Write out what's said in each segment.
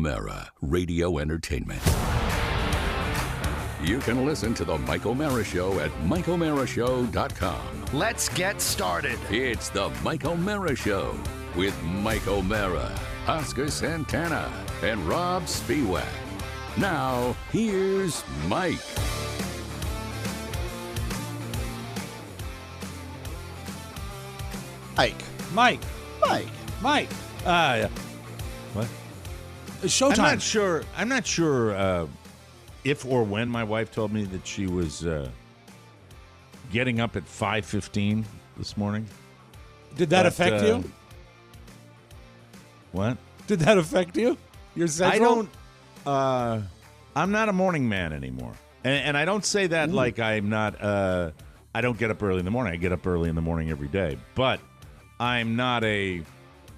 Mara Radio Entertainment. You can listen to The Mike O'Mara Show at MikeO'MaraShow.com. Let's get started. It's The Mike O'Mara Show with Mike O'Mara, Oscar Santana, and Robb Spiewak. Now, here's Mike. Mike. What? It's showtime. I'm not sure if or when my wife told me that she was getting up at 5:15 this morning. Did that affect you? What? Did that affect you? Your schedule? I'm not a morning man anymore. And I don't say that like I'm not, I don't get up early in the morning. I get up early in the morning every day. But I'm not a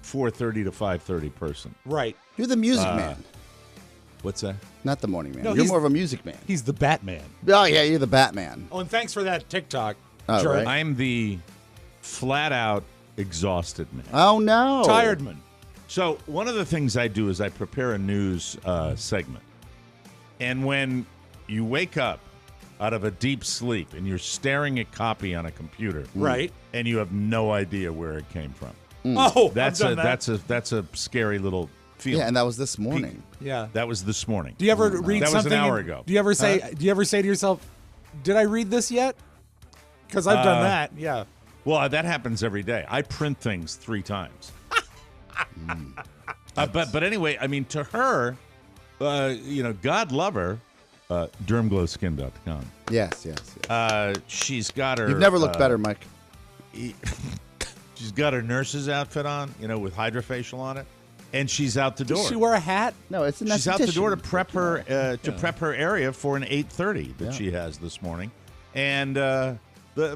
4:30 to 5:30 person. Right. You're the music man. What's that? Not the morning man. No, you're he's- more of a music man. He's the Batman. Oh, yeah, you're the Batman. Oh, and thanks for that TikTok. Oh, Jerk. right. I'm the flat-out exhausted man. Oh, no. Tired man. So one of the things I do is I prepare a news segment. And when you wake up out of a deep sleep and you're staring at copy on a computer, Right. and you have no idea where it came from, Oh, that's I've done that. that's a scary little feeling. Yeah, and that was this morning. Yeah. That was this morning. Do you ever read That was something? an hour ago. Do you ever say? Do you ever say to yourself, "Did I read this yet?" Because I've done that. Yeah. Well, that happens every day. I print things 3 times. But anyway, I mean, to her, God love her, dermglowskin.com. Yes. She's got her. You've never looked better, Mike. She's got her nurse's outfit on, with hydrofacial on it, and she's out the door. Does she wear a hat? No, it's an She's out the esthetician. door to prep her prep her area for an 8:30 that she has this morning, and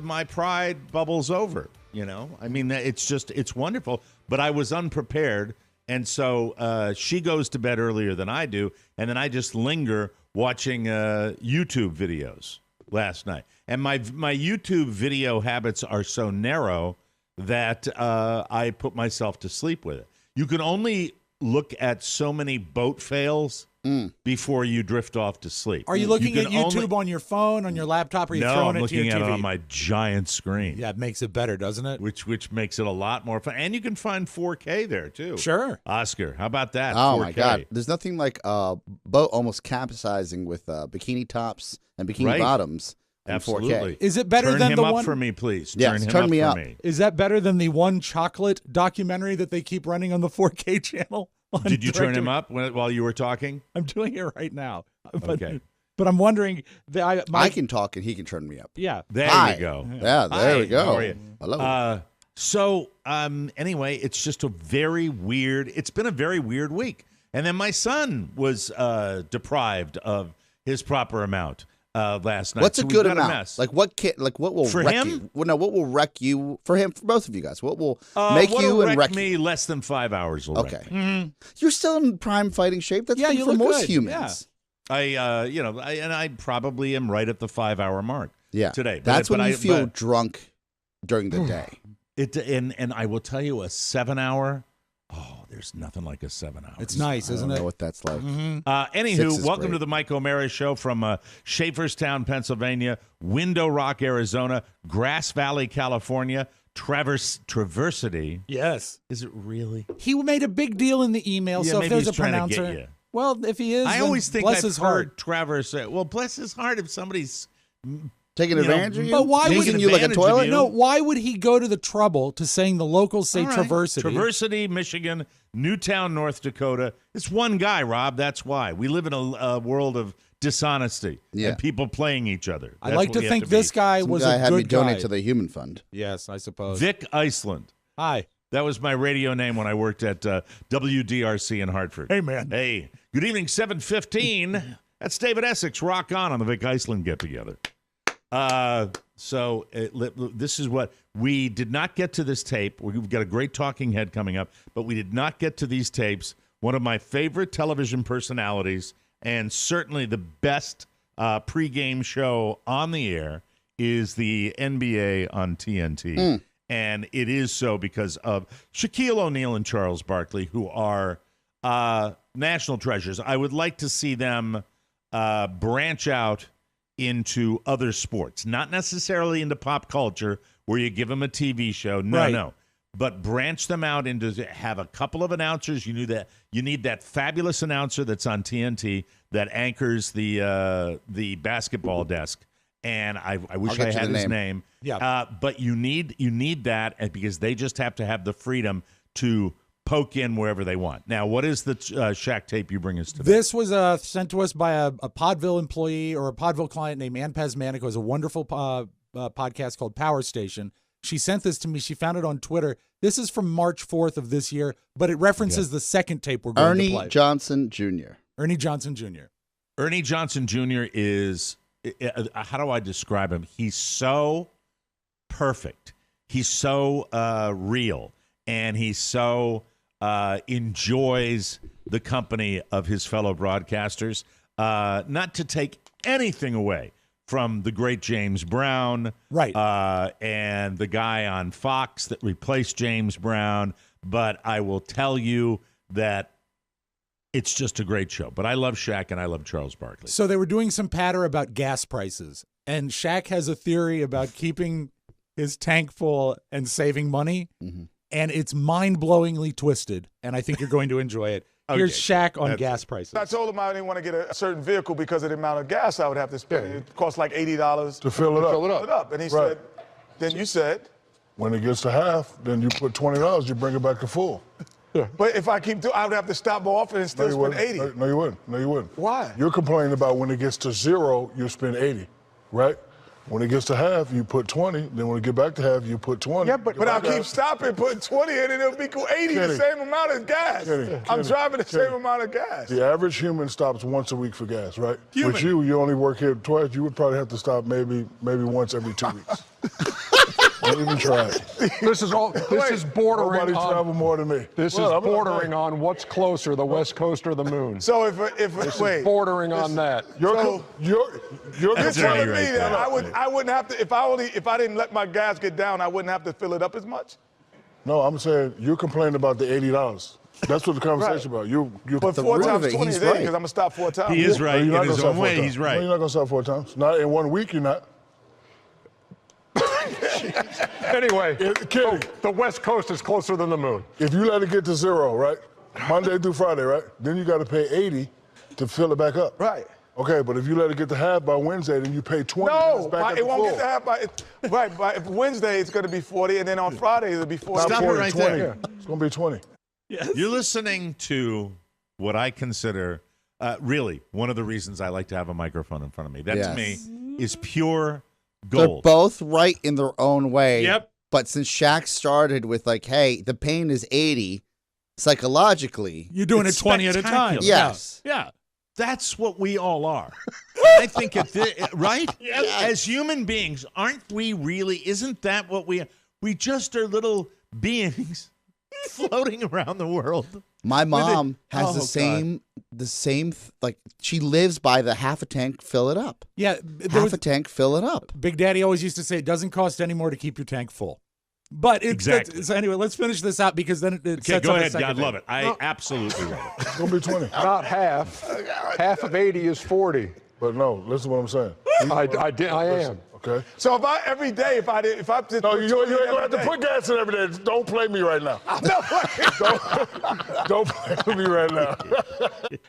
my pride bubbles over. I mean, it's wonderful, but I was unprepared, and so she goes to bed earlier than I do, and then I just linger watching YouTube videos last night, and my YouTube video habits are so narrow that I put myself to sleep with it. You can only look at so many boat fails before you drift off to sleep. Are you looking at can YouTube on your phone, on your laptop, or are you No, throwing I'm it to your looking TV? at it on my giant screen. Yeah, it makes it better, doesn't it? Which makes it a lot more fun. And you can find 4K there, too. Sure. Oscar, how about that? Oh, 4K. my God. There's nothing like a boat almost capsizing with bikini tops and bikini Right. bottoms in Absolutely. 4K. Is it better Turn than him the up one? for me, please. Yes, Turn him turn up me for up. me. Is that better than the one chocolate documentary that they keep running on the 4K channel? on Did you turn him direct- up while you were talking? I'm doing it right now. But, Okay. But I'm wondering. I can talk and he can turn me up. Yeah. There Hi. you go. Yeah, there Hi, we go. how are you? Hello. So anyway, it's just it's been a very weird week. And then my son was deprived of his proper amount last night. What's So a we've good got amount? mess. Like what will For wreck him? you? Well, no, what will wreck you for him? For both of you guys, what will make what'll you and wreck me you? less than 5 hours will wreck me. Okay, you're still in prime fighting shape. That's Yeah, good you for look most good. humans. I probably am right at the 5 hour mark. Yeah, today. That's when you feel but drunk during the day. and I will tell you, a 7 hour. Oh, there's nothing like a 7 hours. It's nice, I isn't don't it? know what that's like. Anywho, 6 is welcome great. to the Mike O'Mara Show from Schaeferstown, Pennsylvania, Window Rock, Arizona, Grass Valley, California, Traversity. Yes. Is it really? He made a big deal in the email. Yeah, so if maybe there's he's a trying to get pronouncer, you. well, if he is, I then always think bless I've his heard heart. Traverse. Well, bless his heart if somebody's Taking You know, advantage of you? but why would- Using you like a advantage of toilet? you. No, why would he go to the trouble to saying the locals say All right. Traversity? Traversity, Michigan, Newtown, North Dakota. It's one guy, Rob. That's why. We live in a world of dishonesty and people playing each other. I That's like what to we have think be. this guy Some was guy a had me good donate guy. to the Human Fund. Yes, I suppose. Vic Iceland. Hi. That was my radio name when I worked at WDRC in Hartford. Hey, man. Hey, good evening, 7:15. That's David Essex. Rock on the Vic Iceland get-together. This is what we did not get to this tape. We've got a great talking head coming up, but we did not get to these tapes. One of my favorite television personalities and certainly the best pregame show on the air is the NBA on TNT. And it is so because of Shaquille O'Neal and Charles Barkley, who are national treasures. I would like to see them branch out into other sports, not necessarily into pop culture where you give them a TV show. No. But branch them out into have a couple of announcers. You need that fabulous announcer that's on TNT that anchors the basketball desk. And I wish I had his name. Yeah. But you need that because they just have to have the freedom to poke in wherever they want. Now, what is the Shaq tape you bring us today? This was sent to us by a Podville employee or a Podville client named Ann Pazmanic. It was a wonderful podcast called Power Station. She sent this to me. She found it on Twitter. This is from March 4th of this year, but it references the second tape we're going to play. Ernie Johnson Jr. Ernie Johnson Jr. Ernie Johnson Jr. is, how do I describe him? He's so perfect. He's so real, and he's so enjoys the company of his fellow broadcasters. Not to take anything away from the great James Brown, right? And the guy on Fox that replaced James Brown. But I will tell you that it's just a great show. But I love Shaq and I love Charles Barkley. So they were doing some patter about gas prices, and Shaq has a theory about keeping his tank full and saving money, and it's mind-blowingly twisted, and I think you're going to enjoy it. Here's Shaq on gas prices. I told him I didn't want to get a certain vehicle because of the amount of gas I would have to spend. It costs like $80 to fill it up. And he said, then you said, when it gets to half, then you put $20, you bring it back to full. Yeah. But if I keep doing, I would have to stop more often and still spend 80. No, you wouldn't. No, you wouldn't. Why? You're complaining about when it gets to 0, you spend 80, right? When it gets to half, you put 20. Then when it get back to half, you put 20. Yeah, but I'll keep stopping, putting 20 in, and it'll be 80, the same amount of gas. I'm driving the same amount of gas. The average human stops once a week for gas, right? With you only work here twice. You would probably have to stop maybe once every 2 weeks. Don't even try it. This is bordering Nobody on. travel more than me. This is bordering on what's closer, the West Coast or the moon. So This is bordering on that. You're telling me that I wouldn't have to if I didn't let my gas get down, I wouldn't have to fill it up as much. No, I'm saying you're complaining about the $80. That's what the conversation about. You but 4 times 20 is 80 because I'm gonna stop 4 times. He is right in his own way. He's right. No, you're not gonna stop 4 times. Not in 1 week. You're not. Anyway, the West Coast is closer than the moon. If you let it get to 0, right, Monday through Friday, right, then you got to pay 80 to fill it back up. Right. Okay, but if you let it get to half by Wednesday, then you pay 20. No, it won't get to half by. By Wednesday it's going to be 40, and then on Friday it'll be 40. Stop it right 20. there. It's going to be 20. Yes. You're listening to what I consider really one of the reasons I like to have a microphone in front of me. That to me is pure gold. They're both right in their own way. Yep. But since Shaq started with like, hey, the pain is 80, psychologically. You're doing it 20 at a time. Yes. Yeah. That's what we all are. I think, right? Yes. As human beings, aren't we really? Isn't that what we are? We just are little beings floating around the world. My mom has the same, like, she lives by the half a tank, fill it up. Yeah. Half a tank, fill it up. Big Daddy always used to say it doesn't cost any more to keep your tank full. But exactly. So anyway, let's finish this out because then it sets go up ahead. a I love it. I absolutely love it. It's going to be 20. Not half. Half of 80 is 40. But no, listen to what I'm saying. I am. Okay. So if I every day, if I just No, you ain't gonna have to put gas in every day. Don't play me right now. Don't play with me right now.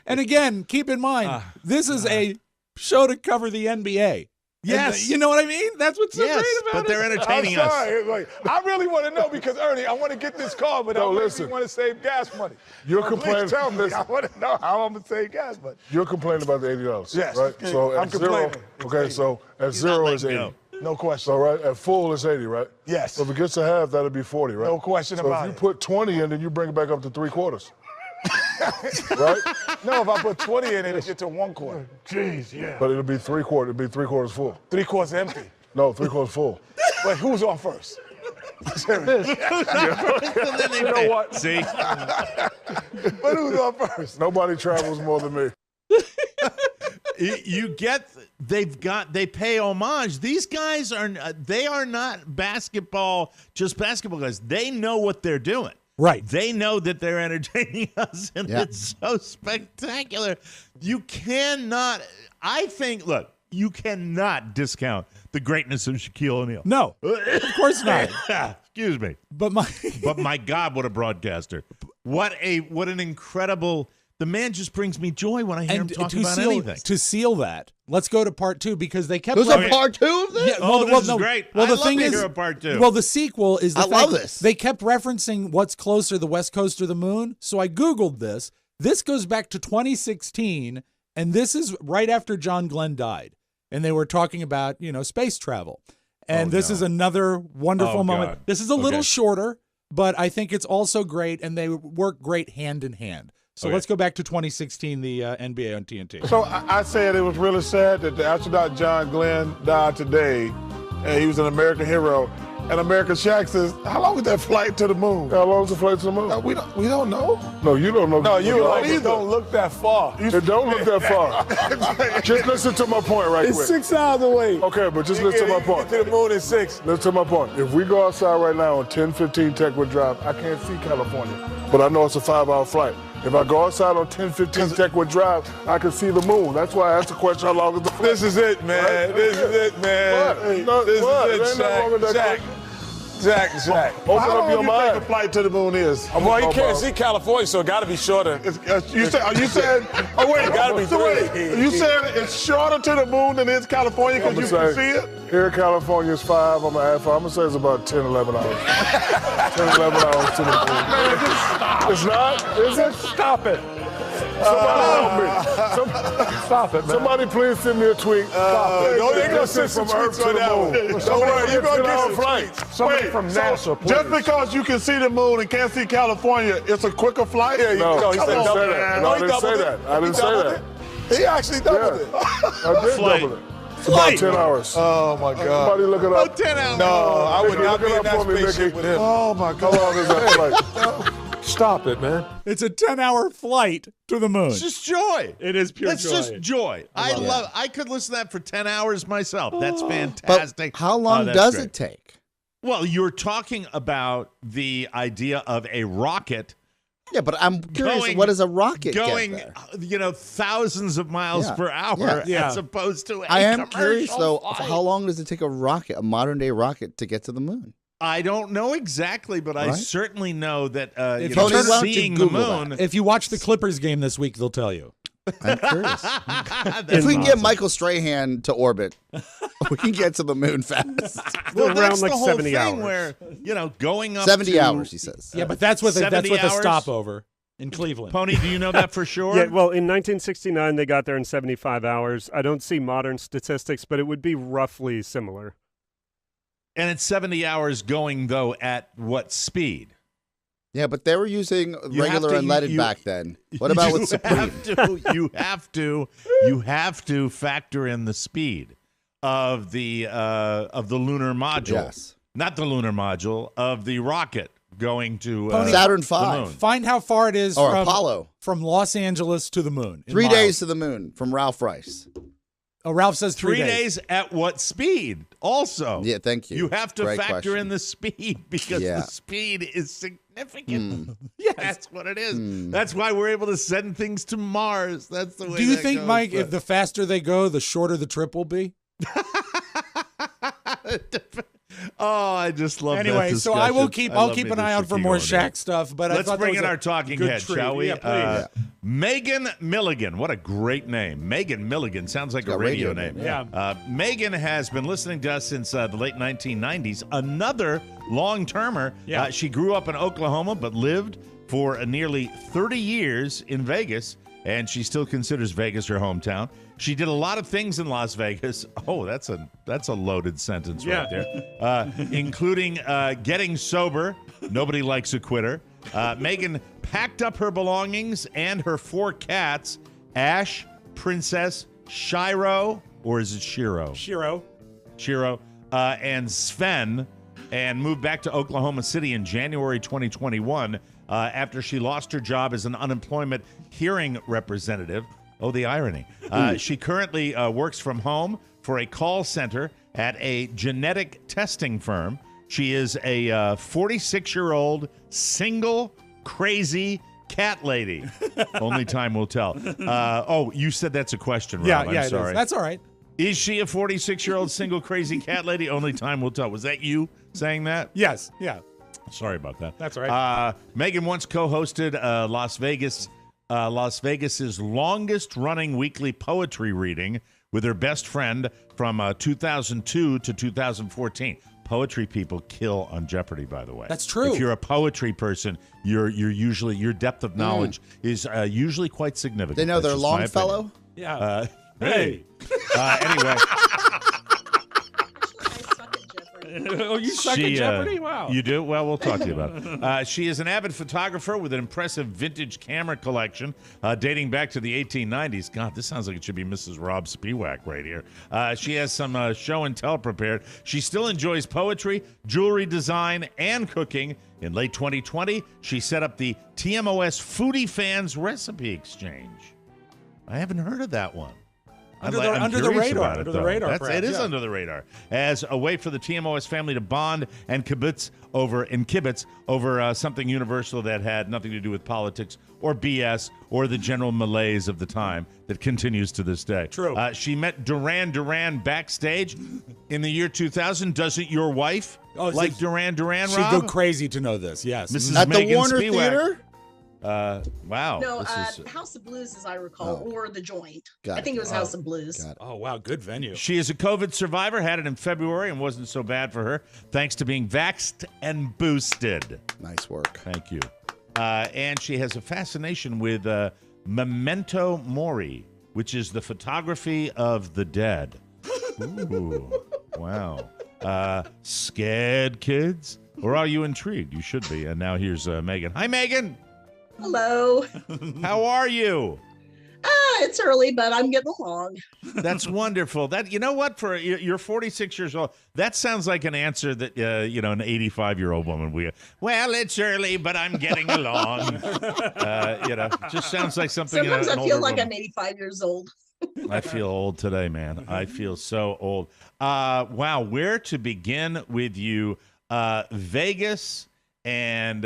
And again, keep in mind, this is a show to cover the NBA. Yes. And, you know what I mean? That's what's so great about but it. they're entertaining I'm us. sorry. I really want to know because Ernie, I want to get this car, but I really want to save gas money. You're so complaining. Please tell me. I want to know how I'm gonna save gas money. You're complaining about the $80. Yes. Right. So I'm at 0, okay. So at 0 is 80. No question. So right at full is 80, right? Yes. So if it gets to half, that'll be 40, right? No question so about if you put 20 in, then you bring it back up to 3/4. Right? No, if I put 20 in, it'll get to 1/4. Jeez, yeah. But it'll be 3/4. It'll be 3/4 full. 3/4 empty. No, 3/4 full. But who's on first? You know what? See? But who's on first? Nobody travels more than me. You get, they pay homage. These guys are not just basketball guys. They know what they're doing. Right. They know that they're entertaining us, and it's so spectacular. You cannot, I think, look, you cannot discount the greatness of Shaquille O'Neal. No, of course not. Excuse me. But my God, what a broadcaster. What an incredible, the man just brings me joy when I hear him talk about anything. To seal that, let's go to part 2 because they kept. There's a part 2 of this? Yeah, this is great. Well, I love to hear a part 2. Well, the sequel is the I love this. They kept referencing what's closer, the West Coast or the moon. So I Googled this. This goes back to 2016, and this is right after John Glenn died. And they were talking about, space travel. And this is another wonderful moment. God. This is a little shorter, but I think it's also great, and they work great hand in hand. So let's go back to 2016, the NBA on TNT. So I said it was really sad that the astronaut John Glenn died today, and he was an American hero. And American Shaq says, how long is that flight to the moon? How long is the flight to the moon? We don't know. No, you don't know. No, you don't look that far. It don't look that far. Just listen to my point right quick. It's 6 hours away. Okay, but just listen to my point. Get to the moon in 6. Listen to my point. If we go outside right now on 10:15 Techwood Drive, I can't see California, but I know it's a 5-hour flight. If I go outside on 10:15 Techwood Drive, I can see the moon. That's why I asked the question, how long is the flight? This is it, man. Right? This is it, man. What? This What? is it, Ain't nothing wrong with that Shaq. Open How up long your do you mind. think a flight to the moon is? Well, you can't see California, so it got to be shorter. You said? Oh wait, it got to be 3. You said it's shorter to the moon than it is California because you can see it? Here in California is 5. I'm going to add 5. I'm going to say it's about 10, 11 hours. 10, 11 hours to the moon. Man, just stop. It's not? Is it? Stop it. Somebody help me. Stop it, man. Somebody please send me a tweet. Stop it. No, they're going to send some tweets on that one. Don't worry, you're going to get some tweets. Somebody from NASA, please. Just because you can see the moon and can't see California, it's a quicker flight? Yeah, No, he I said didn't double say it. that. No, I didn't say that. I didn't say that. He actually doubled it. I did Flight. double it. It's about 10 hours. Oh, my God. Somebody look it up. About 10 hours. No, I would not Look be it in up that for me, spaceship Mickey. with him. Oh, my God. How long is that flight? Stop it, man. It's a 10-hour flight to the moon. It's just joy. It is pure It's joy. just joy. I could listen to that for 10 hours myself. That's fantastic. But how long that's does great. it take? Well, you're talking about the idea of a rocket. Yeah, but I'm curious, what does a rocket going, get there? Thousands of miles per hour as opposed to a I am curious, commercial though, flight. how long does it take a modern-day rocket, to get to the moon? I don't know exactly, but I certainly know that If Tony, why don't you seeing the Google moon. If you watch the Clippers game this week, they'll tell you. I'm curious. If we can get Michael Strahan to orbit, we can get to the moon fast. Well, Around that's like the whole 70 thing hours. where, going up 70 to hours, he says. Yeah, but that's with a 70 hours? stopover in Cleveland. Pony, do you know that for sure? Yeah, well, in 1969, they got there in 75 hours. I don't see modern statistics, but it would be roughly similar. And it's 70 hours going, though, at what speed? Yeah, but they were using You regular have to- unleaded you- back then. What about with Supreme? You have to factor in the speed of the lunar module. Yes. Not the lunar module, of the rocket going to Saturn the V. moon. Find how far it is Or from Apollo. from Los Angeles to the moon. in 3 miles. days to the moon from Ralph Rice. Oh, Ralph says 3 3 days at what speed? Also, Yeah, thank you. You have to Great factor question. in the speed because Yeah. the speed is significant. Yes. That's what it is. That's why we're able to send things to Mars. That's the way. Do you that think, goes, Mike, but- if the faster they go, the shorter the trip will be? Oh, I just love that Anyway, so I will discussion. keep. I'll love keep me an this eye out for Shaquille more O'Neal. Shaq stuff. But I Let's thought that bring was in a our talking good head, treat. shall we? Yeah, please. Megan Milligan. What a great name. Megan Milligan. Sounds like a got radio radio name. name, yeah. Megan has been listening to us since the late 1990s. Another long-termer. Yeah. She grew up in Oklahoma but lived for nearly 30 years in Vegas, and she still considers Vegas her hometown. She did a lot of things in Las Vegas. Oh, that's a loaded sentence right there. Including getting sober. Nobody likes a quitter. Megan packed up her belongings and her 4 cats, Ash, Princess, Shiro, or is it Shiro? Shiro, and Sven, and moved back to Oklahoma City in January 2021 after she lost her job as an unemployment hearing representative. Oh, the irony. She currently works from home for a call center at a genetic testing firm. She is a 46-year-old single crazy cat lady. Only time will tell. You said that's a question, Rob. I'm sorry. That's all right. Is she a 46-year-old single crazy cat lady? Only time will tell. Was that you saying that? Yes. Yeah. Sorry about that. That's all right. Megan once co-hosted Las Vegas's longest-running weekly poetry reading with her best friend from 2002 to 2014. Poetry people kill on Jeopardy, by the way. That's true. If you're a poetry person, you're usually your depth of knowledge is usually quite significant. They know That's their just my Longfellow? Yeah. Hey. Anyway. Oh, you suck at Jeopardy? Wow. You do? Well, we'll talk to you about it. She is an avid photographer with an impressive vintage camera collection dating back to the 1890s. God, this sounds like it should be Mrs. Robb Spiewak right here. She has some show and tell prepared. She still enjoys poetry, jewelry design, and cooking. In late 2020, she set up the TMOS Foodie Fans Recipe Exchange. I haven't heard of that one. Under the radar. It is under the radar. As a way for the TMOS family to bond and kibitz over something universal that had nothing to do with politics or BS or the general malaise of the time that continues to this day. True. She met Duran Duran backstage in the year 2000. Doesn't your wife like Duran Duran, Rob? She'd go crazy to know this, yes. Mrs. At Megan the Warner Spiewak. Theater? Wow. No, House of Blues, as I recall, or The Joint. Got I think it was House of Blues. Oh, wow. Good venue. She is a COVID survivor, had it in February, and wasn't so bad for her, thanks to being vaxxed and boosted. Nice work. Thank you. And she has a fascination with memento mori, which is the photography of the dead. Ooh, wow. Scared, kids? Or are you intrigued? You should be. And now here's Megan. Hi, Megan. Hello. How are you? It's early, but I'm getting along. That's wonderful. That, you know what? For you're 46 years old. That sounds like an answer that an 85-year-old woman would. Well, it's early, but I'm getting along. Just sounds like something. Sometimes I feel like woman. I'm 85 years old. I feel old today, man. I feel so old. Wow, where to begin with you? Vegas. And,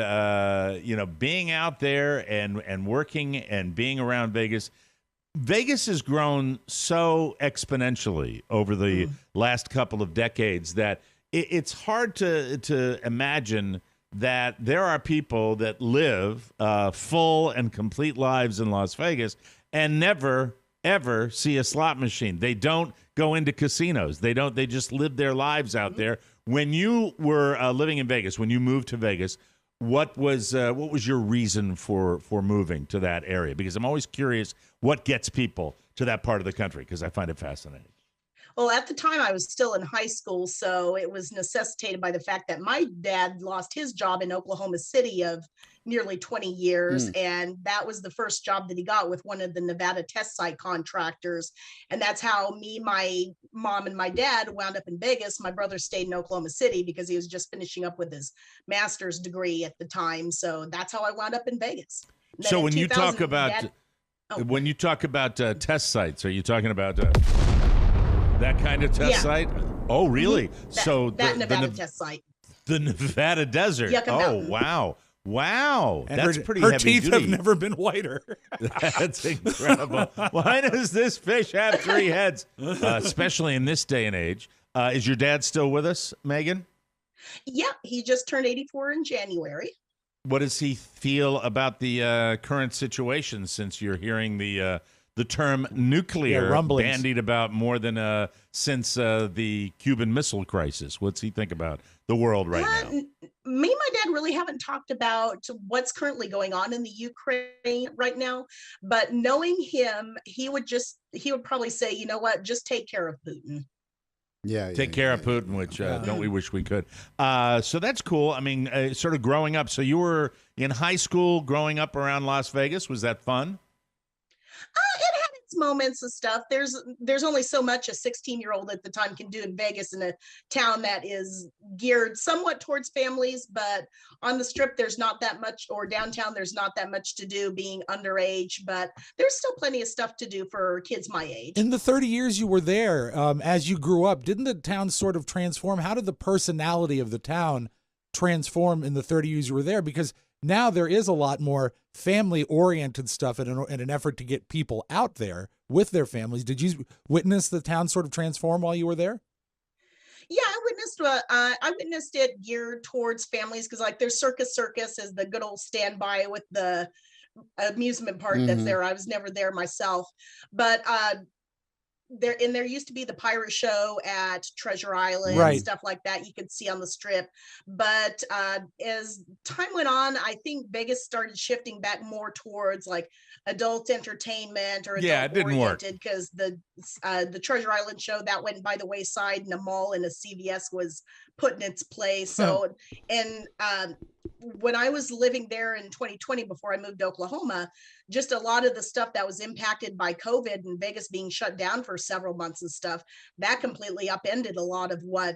being out there and working and being around Vegas, Vegas has grown so exponentially over the last couple of decades that it's hard to imagine that there are people that live full and complete lives in Las Vegas and never, ever see a slot machine. They don't go into casinos. They just live their lives out there. When you were living in Vegas, when you moved to Vegas, what was your reason for moving to that area? Because I'm always curious what gets people to that part of the country, because I find it fascinating. Well, at the time I was still in high school, so it was necessitated by the fact that my dad lost his job in Oklahoma City of nearly 20 years. And that was the first job that he got with one of the Nevada test site contractors. And that's how me, my mom, and my dad wound up in Vegas. My brother stayed in Oklahoma City because he was just finishing up with his master's degree at the time. So that's how I wound up in Vegas. So when you talk about test sites, are you talking about that kind of test site? Oh, really? That Nevada test site. The Nevada desert. Yucca Mountain. Wow. And That's pretty her heavy teeth duty. have never been whiter. That's incredible. Why does this fish have 3 heads? Especially in this day and age. Is your dad still with us, Megan? Yeah, he just turned 84 in January. What does he feel about the current situation, since you're hearing the term nuclear bandied about more than since the Cuban Missile Crisis? What's he think about the world right now? Me and my dad really haven't talked about what's currently going on in the Ukraine right now, but knowing him, he would probably say, you know what, just take care of Putin. Take care of Putin, which don't we wish we could. So that's cool. I mean, sort of growing up. So you were in high school growing up around Las Vegas. Was that fun? It had its moments and stuff. There's only so much a 16-year-old at the time can do in Vegas, in a town that is geared somewhat towards families, but on the Strip there's not that much, or downtown there's not that much to do being underage, but there's still plenty of stuff to do for kids my age. In the 30 years you were there, as you grew up, didn't the town sort of transform? How did the personality of the town transform in the 30 years you were there? Because now there is a lot more family-oriented stuff in an effort to get people out there with their families. Did you witness the town sort of transform while you were there? Yeah, I witnessed it geared towards families, because like there's Circus is the good old standby with the amusement park that's there. I was never there myself, but there used to be the pirate show at Treasure Island, right, stuff like that you could see on the Strip. But as time went on, I think Vegas started shifting back more towards like adult entertainment or adult it didn't work, because the Treasure Island show that went by the wayside, and a mall and a CVS was put in its place. So and when I was living there in 2020, before I moved to Oklahoma, just a lot of the stuff that was impacted by COVID and Vegas being shut down for several months and stuff, that completely upended a lot of what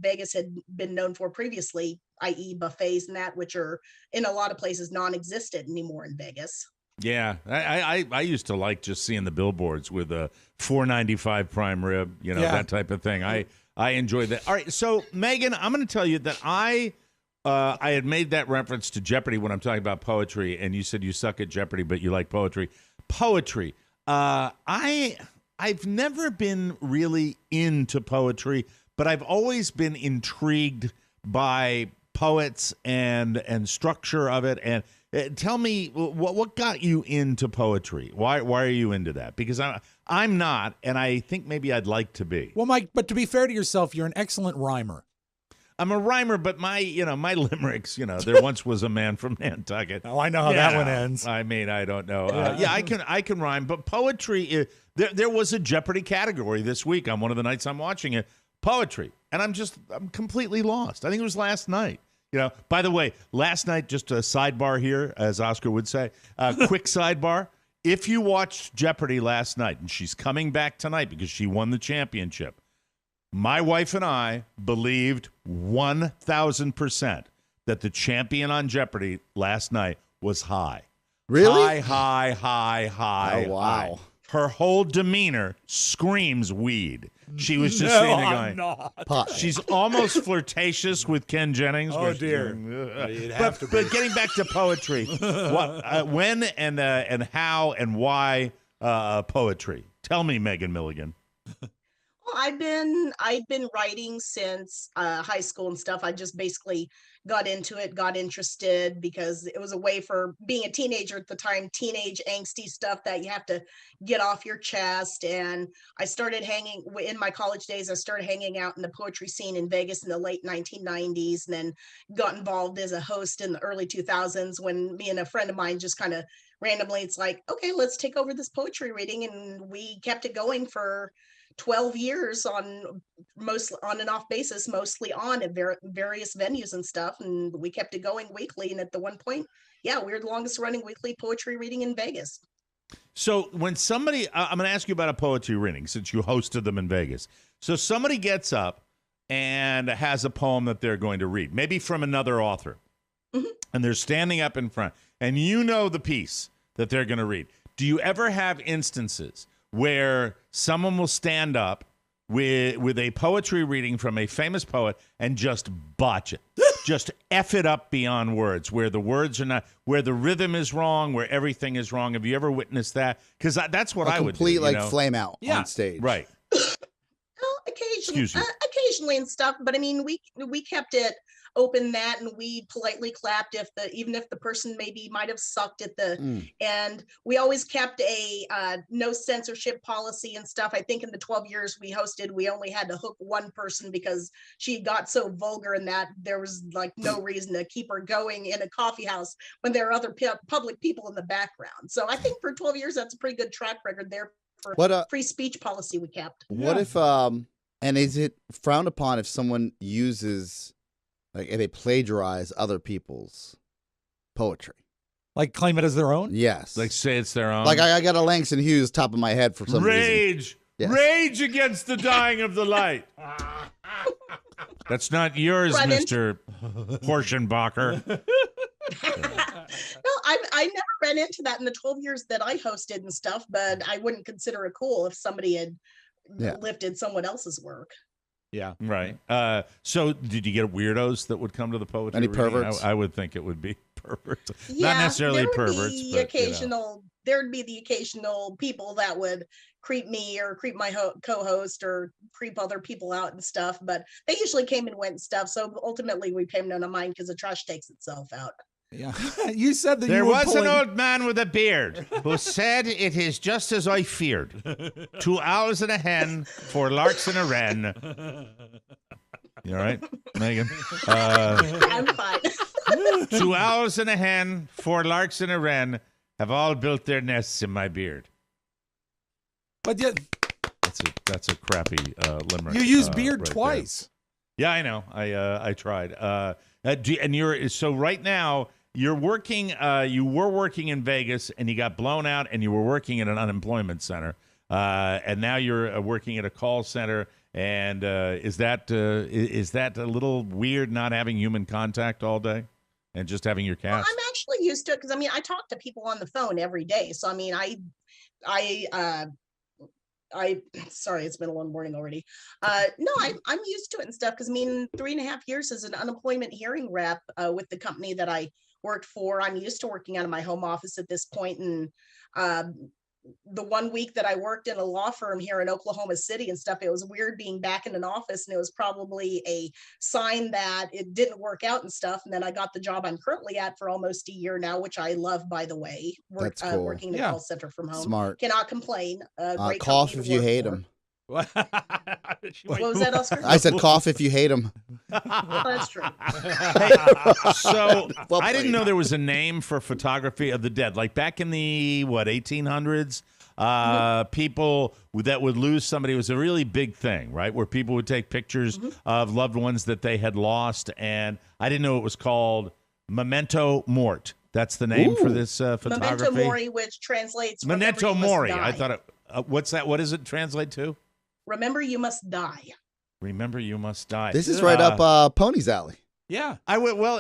Vegas had been known for previously, i.e. buffets and that, which are in a lot of places non-existent anymore in Vegas. Yeah, I used to like just seeing the billboards with a $4.95 prime rib, that type of thing. I enjoyed that. All right, so Megan, I'm going to tell you that I had made that reference to Jeopardy when I'm talking about poetry, and you said you suck at Jeopardy, but you like poetry. Poetry. I've never been really into poetry, but I've always been intrigued by poets and structure of it. And tell me, what got you into poetry? Why are you into that? Because I'm not, and I think maybe I'd like to be. Well, Mike, but to be fair to yourself, you're an excellent rhymer. I'm a rhymer, but my limericks, there onse was a man from Nantucket. Oh, I know how that one ends. I mean, I don't know. I can rhyme, but poetry, there was a Jeopardy category this week on one of the nights I'm watching it, poetry. And I'm completely lost. I think it was last night. By the way, last night, just a sidebar here, as Oscar would say, quick sidebar. If you watched Jeopardy last night, and she's coming back tonight because she won the championship, my wife and I believed 1,000% that the champion on Jeopardy last night was high. Really? High. Oh, wow. Her whole demeanor screams weed. She was just sitting there going, not. She's almost flirtatious with Ken Jennings. Oh, dear. But getting back to poetry, when and how and why poetry? Tell me, Megan Milligan. I've been writing since high school and stuff. I just basically got into it, got interested because it was a way for being a teenager at the time, teenage angsty stuff that you have to get off your chest. And I started in my college days, I started hanging out in the poetry scene in Vegas in the late 1990s, and then got involved as a host in the early 2000s when me and a friend of mine just kind of randomly, it's like, okay, let's take over this poetry reading. And we kept it going for 12 years on and off basis, mostly on at various venues and stuff. And we kept it going weekly. And at the one point, we were the longest running weekly poetry reading in Vegas. So when somebody, I'm going to ask you about a poetry reading since you hosted them in Vegas. So somebody gets up and has a poem that they're going to read, maybe from another author, and they're standing up in front, and the piece that they're going to read. Do you ever have instances where someone will stand up with a poetry reading from a famous poet and just botch it, just F it up beyond words, where the words are not, where the rhythm is wrong, where everything is wrong? Have you ever witnessed that? Because that's what I would do. Complete flame out on stage. Right. Well, occasionally and stuff, but I mean, we kept it open that, and we politely clapped even if the person maybe might have sucked at and we always kept a no censorship policy and stuff. I think in the 12 years we hosted, we only had to hook one person because she got so vulgar and that there was like no reason to keep her going in a coffee house when there are other public people in the background. So I think for 12 years, that's a pretty good track record there for free speech policy we kept. What if, and is it frowned upon if someone uses, like, if they plagiarize other people's poetry? Like claim it as their own? Yes. Like say it's their own. Like I got a Langston Hughes top of my head for some reason. Rage. Yes. Rage against the dying of the light. That's not yours, Mr. Porschenbacher. No, I never ran into that in the 12 years that I hosted and stuff, but I wouldn't consider it cool if somebody had lifted someone else's work. Yeah. Right. So did you get weirdos that would come to the poetry Any reading? perverts? I would think it would be perverts. Yeah, Not necessarily perverts, but there'd be the occasional people that would creep me or creep my co-host or creep other people out and stuff, but they usually came and went and stuff. So ultimately we paid none of mine because the trash takes itself out. Yeah. You said that there you were was an old man with a beard who said, "It is just as I feared. 2 owls and a hen, 4 larks and a wren." You all right, Megan? I'm fine. 2 owls and a hen, 4 larks and a wren have all built their nests in my beard. But yet, that's a crappy limerick. You used beard right twice. There. Yeah, I know. I tried. And you're so right now. You're working. You were working in Vegas, and you got blown out, and you were working at an unemployment center, and now you're working at a call center. And is that a little weird not having human contact all day, and just having your cats? Well, I'm actually used to it because I talk to people on the phone every day. So sorry, it's been a long morning already. No, I'm used to it and stuff because 3.5 years as an unemployment hearing rep with the company that I worked for. I'm used to working out of my home office at this point. And the 1 week that I worked in a law firm here in Oklahoma City and stuff, it was weird being back in an office, and it was probably a sign that it didn't work out and stuff. And then I got the job I'm currently at for almost a year now, which I love, by the way. That's cool. Working in a call center from home. Smart. Cannot complain. Great cough if you hate them. What was that, Oscar? I said cough if you hate them. Well, that's true. Hey, so I didn't know there was a name for photography of the dead. Like back in the 1800s, people that would lose somebody was a really big thing, right? Where people would take pictures of loved ones that they had lost, and I didn't know it was called memento mort. That's the name for this photography. Memento mori, which translates memento mori. I thought it. What's that? What does it translate to? Remember, you must die. Remember, you must die. This is right up Pony's alley. Yeah.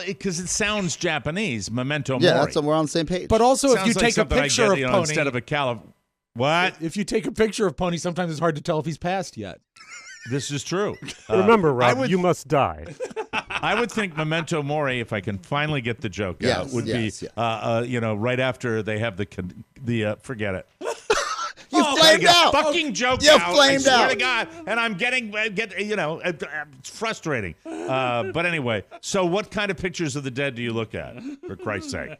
Because it sounds Japanese. Memento mori. Yeah, we're on the same page. But also, Sounds if you like take a picture of Pony, instead of a what? If you take a picture of Pony, sometimes it's hard to tell if he's passed yet. This is true. Remember, Rob, you must die. I would think memento mori, if I can finally get the joke out, would be right after they have the forget it. You flamed out. Fucking joke you out. Flamed I swear out. to God, and I'm it's frustrating. But anyway, so what kind of pictures of the dead do you look at? For Christ's sake.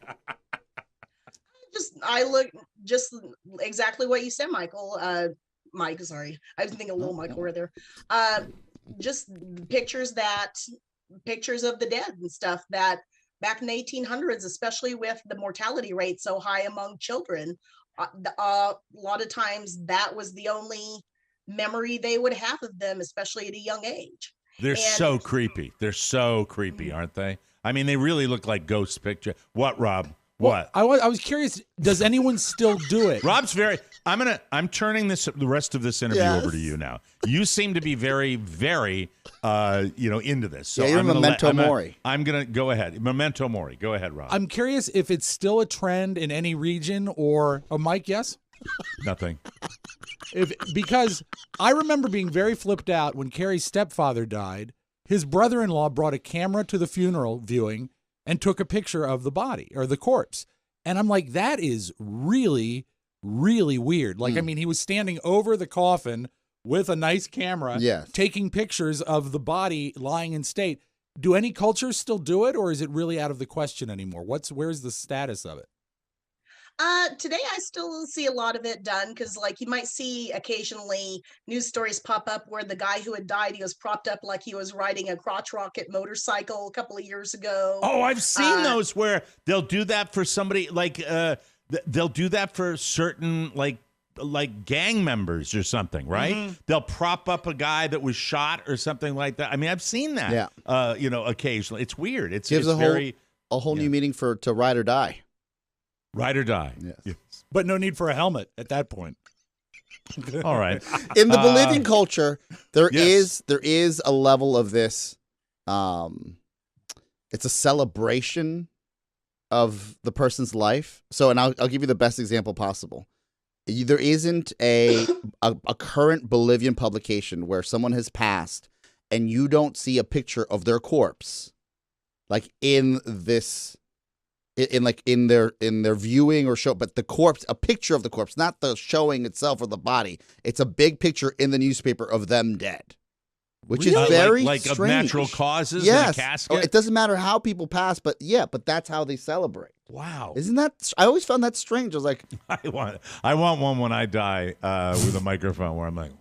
I look just exactly what you said, Michael. Mike, sorry, I was thinking a little Michael right there. Just pictures of the dead and stuff that back in the 1800s, especially with the mortality rate so high among children. A lot of times that was the only memory they would have of them, especially at a young age. They're so creepy. They're so creepy, aren't they? I mean, they really look like ghost picture. What, Rob? What? I was curious. Does anyone still do it? Rob's very. I'm turning the rest of this interview over to you now. You seem to be very, very, into this. So you're memento mori. I'm gonna go ahead. Memento mori. Go ahead, Rob. I'm curious if it's still a trend in any region or Mike. Yes. Nothing. Because I remember being very flipped out when Carrie's stepfather died. His brother-in-law brought a camera to the funeral viewing and took a picture of the body or the corpse. And I'm like, that is really, really weird. Like, I mean, he was standing over the coffin with a nice camera, taking pictures of the body lying in state. Do any cultures still do it, or is it really out of the question anymore? Where's the status of it? Today I still see a lot of it done because, like, you might see occasionally news stories pop up where the guy who had died, he was propped up like he was riding a crotch rocket motorcycle a couple of years ago. Oh, I've seen those where they'll do that for somebody, like they'll do that for certain like gang members or something, right? Mm-hmm. They'll prop up a guy that was shot or something like that. I mean, I've seen that. Yeah. Occasionally. It's weird. It's gives a whole new meaning to ride or die. Ride or die. Yes. But no need for a helmet at that point. All right. In the Bolivian culture, there yes. is a level of this. It's a celebration of the person's life. So, and I'll give you the best example possible. There isn't a current Bolivian publication where someone has passed and you don't see a picture of their corpse, like in their viewing or show, but the corpse, a picture of the corpse, not the showing itself or the body. It's a big picture in the newspaper of them dead, which is very like strange. Of natural causes. Yes, in a casket? It doesn't matter how people pass, but that's how they celebrate. Wow, isn't that? I always found that strange. I was like, I want one when I die with a microphone where I'm like,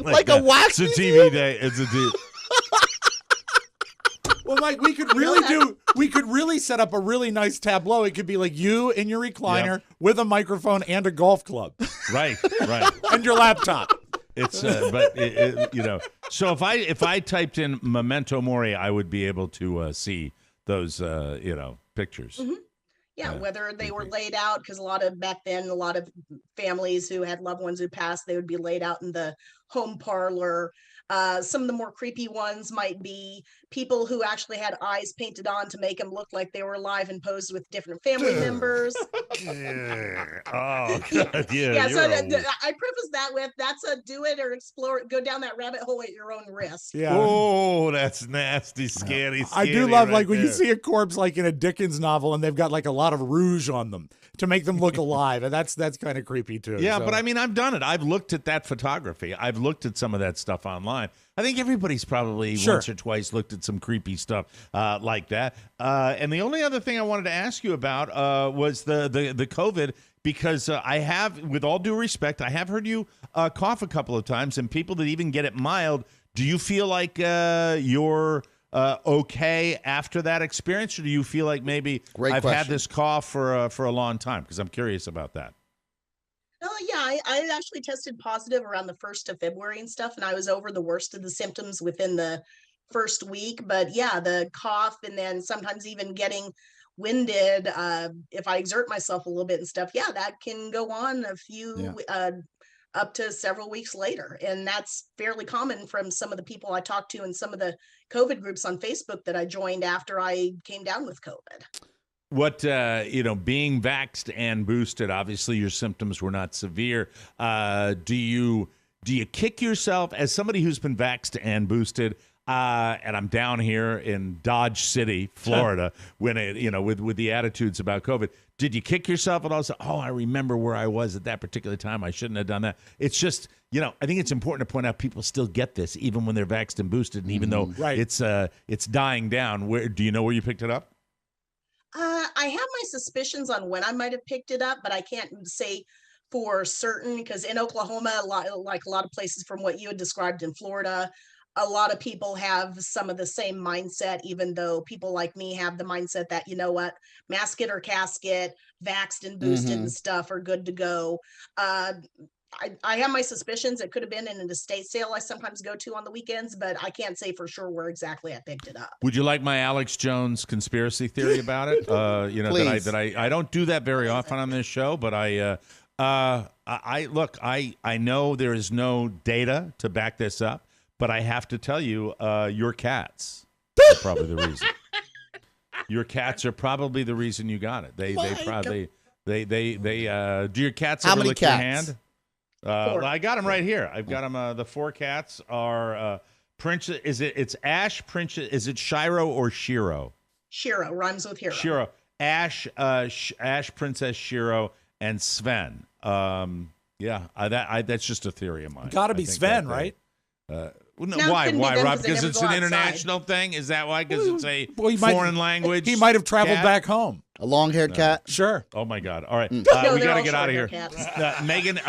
like a wax. It's a TV day. It's a TV. Well, Mike, we could really set up a really nice tableau. It could be like you in your recliner with a microphone and a golf club. Right. And your laptop. It's so if I typed in memento mori, I would be able to see those pictures. Mm-hmm. Yeah, whether they were laid out, because back then a lot of families who had loved ones who passed, they would be laid out in the home parlor. Some of the more creepy ones might be people who actually had eyes painted on to make them look like they were alive and posed with different family members. Yeah. So I preface that with, that's a do it or explore it, go down that rabbit hole at your own risk. Yeah. Oh, that's nasty, scary. I do love when you see a corpse like in a Dickens novel and they've got like a lot of rouge on them to make them look alive, and that's kind of creepy too. Yeah, so. but I mean, I've done it. I've looked at that photography. I've looked at some of that stuff online. I think everybody's probably once or twice looked at some creepy stuff like that. And the only other thing I wanted to ask you about was the COVID, because I have, with all due respect, I have heard you cough a couple of times, and people that even get it mild. Do you feel like you're okay after that experience, or do you feel like maybe I've had this cough for a long time? Because I'm curious about that. I actually tested positive around the 1st of February and stuff, and I was over the worst of the symptoms within the first week. But yeah, the cough, and then sometimes even getting winded if I exert myself a little bit and stuff, that can go on a few up to several weeks later. And that's fairly common from some of the people I talked to in some of the COVID groups on Facebook that I joined after I came down with COVID. What, being vaxxed and boosted, obviously your symptoms were not severe. Do you kick yourself as somebody who's been vaxxed and boosted? And I'm down here in Dodge City, Florida, when with the attitudes about COVID. Did you kick yourself and also, I remember where I was at that particular time. I shouldn't have done that. It's just, I think it's important to point out people still get this even when they're vaxxed and boosted, and even though it's dying down. Do you know where you picked it up? I have my suspicions on when I might have picked it up, but I can't say for certain, because in Oklahoma, like a lot of places from what you had described in Florida, a lot of people have some of the same mindset, even though people like me have the mindset that, mask it or casket, vaxxed and boosted and stuff are good to go. I have my suspicions. It could have been in an estate sale I sometimes go to on the weekends, but I can't say for sure where exactly I picked it up. Would you like my Alex Jones conspiracy theory about it? That I don't do that very often on this show, but I know there is no data to back this up, but I have to tell you, your cats are probably the reason. Your cats are probably the reason you got it. They do your cats ever lick your hand? I got them right here. I've got them. The 4 cats are Princess. It's Ash, Princess. Is it Shiro or Shiro? Shiro rhymes with hero. Shiro, Ash, Ash, Princess Shiro, and Sven. That's just a theory of mine. Got to be Sven, right? Why, Rob? Because it's an international thing? Is that why? Because it's a foreign language? He might have traveled back home. A long-haired cat? Sure. Oh, my God. All right. We got to get out of here. Megan,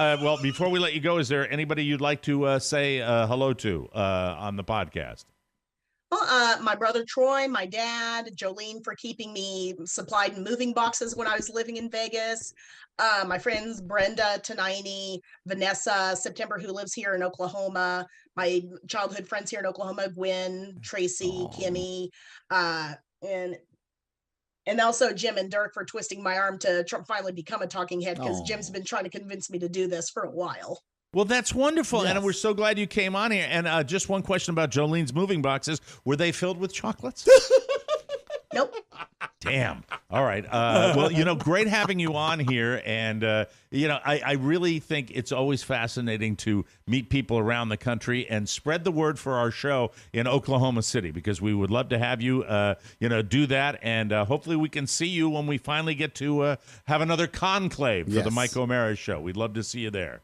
before we let you go, is there anybody you'd like to say hello to on the podcast? Well, my brother Troy, my dad, Jolene for keeping me supplied in moving boxes when I was living in Vegas. My friends Brenda, Tanaini, Vanessa, September, who lives here in Oklahoma. My childhood friends here in Oklahoma, Gwen, Tracy, Kimmy, and And also Jim and Dirk for twisting my arm to finally become a talking head, because Oh. Jim's been trying to convince me to do this for a while. Well, that's wonderful, Yes. and we're so glad you came on here. And just one question about Jolene's moving boxes. Were they filled with chocolates? Nope. Damn. All right. Well, great having you on here. And, I really think it's always fascinating to meet people around the country and spread the word for our show in Oklahoma City, because we would love to have you, do that. And hopefully we can see you when we finally get to have another conclave for the Yes. Mike O'Mara Show. We'd love to see you there.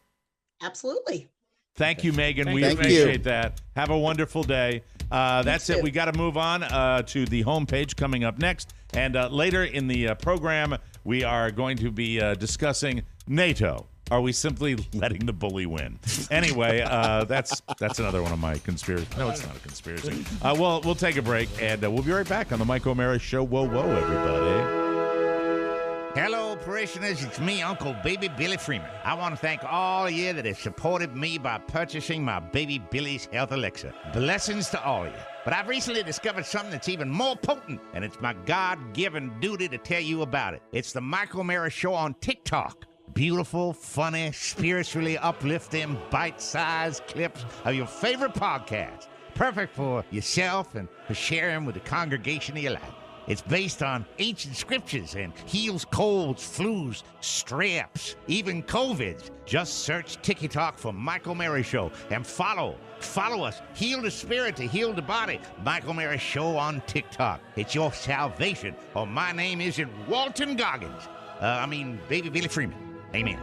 Absolutely. Thank you, Megan. We Thank appreciate you. that. Have a wonderful day. That's it. too. We got to move on to the homepage coming up next. And later in the program, we are going to be discussing NATO. Are we simply letting the bully win? Anyway, that's another one of my conspiracies. No, it's not a conspiracy. We'll take a break, and we'll be right back on the Mike O'Mara Show. Whoa, whoa, everybody. Hello, parishioners. It's me, Uncle Baby Billy Freeman. I want to thank all of you that have supported me by purchasing my Baby Billy's Health Elixir. Blessings to all of you. But I've recently discovered something that's even more potent, and it's my God-given duty to tell you about it. It's the Mike O'Mara Show on TikTok. Beautiful, funny, spiritually uplifting, bite-sized clips of your favorite podcast. Perfect for yourself and for sharing with the congregation of your life. It's based on ancient scriptures and heals colds, flus, straps, even COVIDs. Just search TikTok for Mike O'Mara Show and follow us. Heal the spirit to heal the body. Mike O'Mara Show on TikTok. It's your salvation. Or my name isn't Walton Goggins. Baby Billy Freeman. Amen.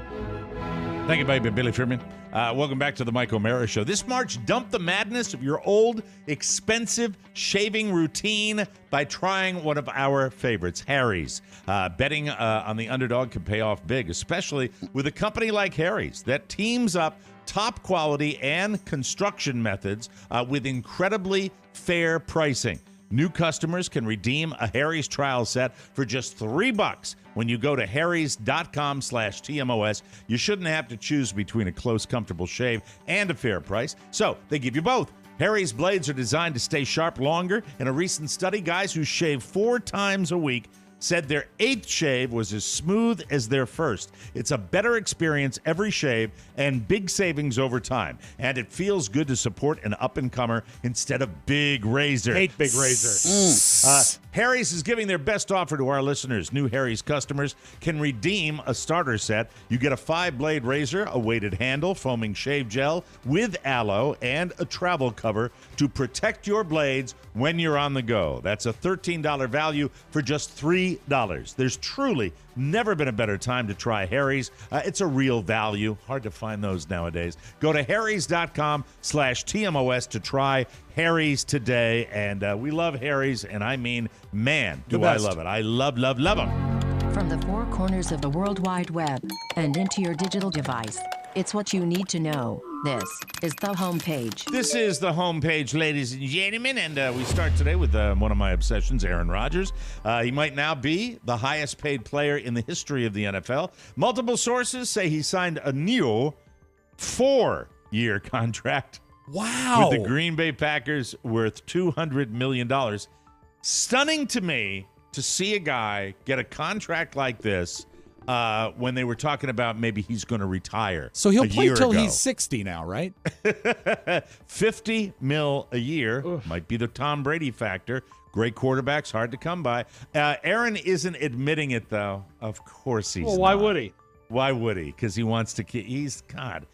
Thank you, baby Billy Freeman. Welcome back to the Mike O'Mara Show. This March, dump the madness of your old, expensive shaving routine by trying one of our favorites, Harry's. Betting on the underdog can pay off big, especially with a company like Harry's that teams up top quality and construction methods with incredibly fair pricing. New customers can redeem a Harry's trial set for just $3 when you go to harrys.com/TMOS. You shouldn't have to choose between a close, comfortable shave and a fair price, so they give you both. Harry's blades are designed to stay sharp longer. In a recent study, guys who shave 4 times a week said their 8th shave was as smooth as their first. It's a better experience every shave and big savings over time. And it feels good to support an up-and-comer instead of big razor. Hate big razor. Harry's is giving their best offer to our listeners. New Harry's customers can redeem a starter set. You get a 5-blade razor, a weighted handle, foaming shave gel with aloe, and a travel cover to protect your blades when you're on the go. That's a $13 value for just $3. There's truly never been a better time to try Harry's. It's a real value. Hard to find those nowadays. Go to harrys.com/TMOS to try Harry's today. And we love Harry's, and I mean, man, do I love it. I love them. From the 4 corners of the World Wide Web and into your digital device, it's what you need to know. This is the homepage. This is the homepage, ladies and gentlemen, and we start today with one of my obsessions, Aaron Rodgers. He might now be the highest paid player in the history of the NFL. Multiple sources say he signed a new 4-year contract. Wow. With the Green Bay Packers, worth $200 million. Stunning to me to see a guy get a contract like this when they were talking about maybe he's going to retire. So he'll a play year till ago. he's 60 now, right? $50 million a year. Might be the Tom Brady factor. Great quarterbacks, hard to come by. Aaron isn't admitting it, though. Of course he's Well, why not. would he? Why would he? Because he wants to. He's God.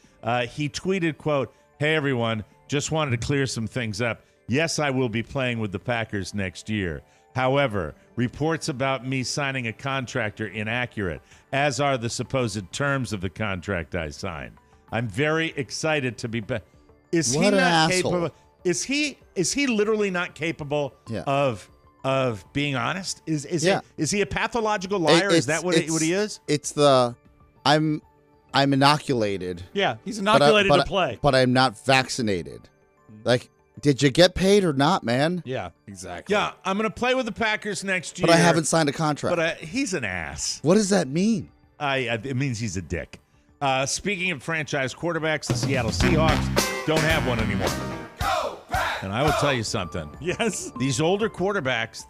He tweeted, "quote Hey everyone, just wanted to clear some things up. Yes, I will be playing with the Packers next year. However, reports about me signing a contract are inaccurate, as are the supposed terms of the contract I signed. I'm very excited to be back." Is What he an not asshole. capable? Is he literally not capable of being honest? Is he a pathological liar? Is that what he is? It's the I'm inoculated. Yeah, he's inoculated to play. But I'm not vaccinated. Like, did you get paid or not, man? Yeah, exactly. Yeah, I'm going to play with the Packers next year. But I haven't signed a contract. But he's an ass. What does that mean? It means he's a dick. Speaking of franchise quarterbacks, the Seattle Seahawks don't have one anymore. Go, Pack! And I will tell you something. Yes. These older quarterbacks,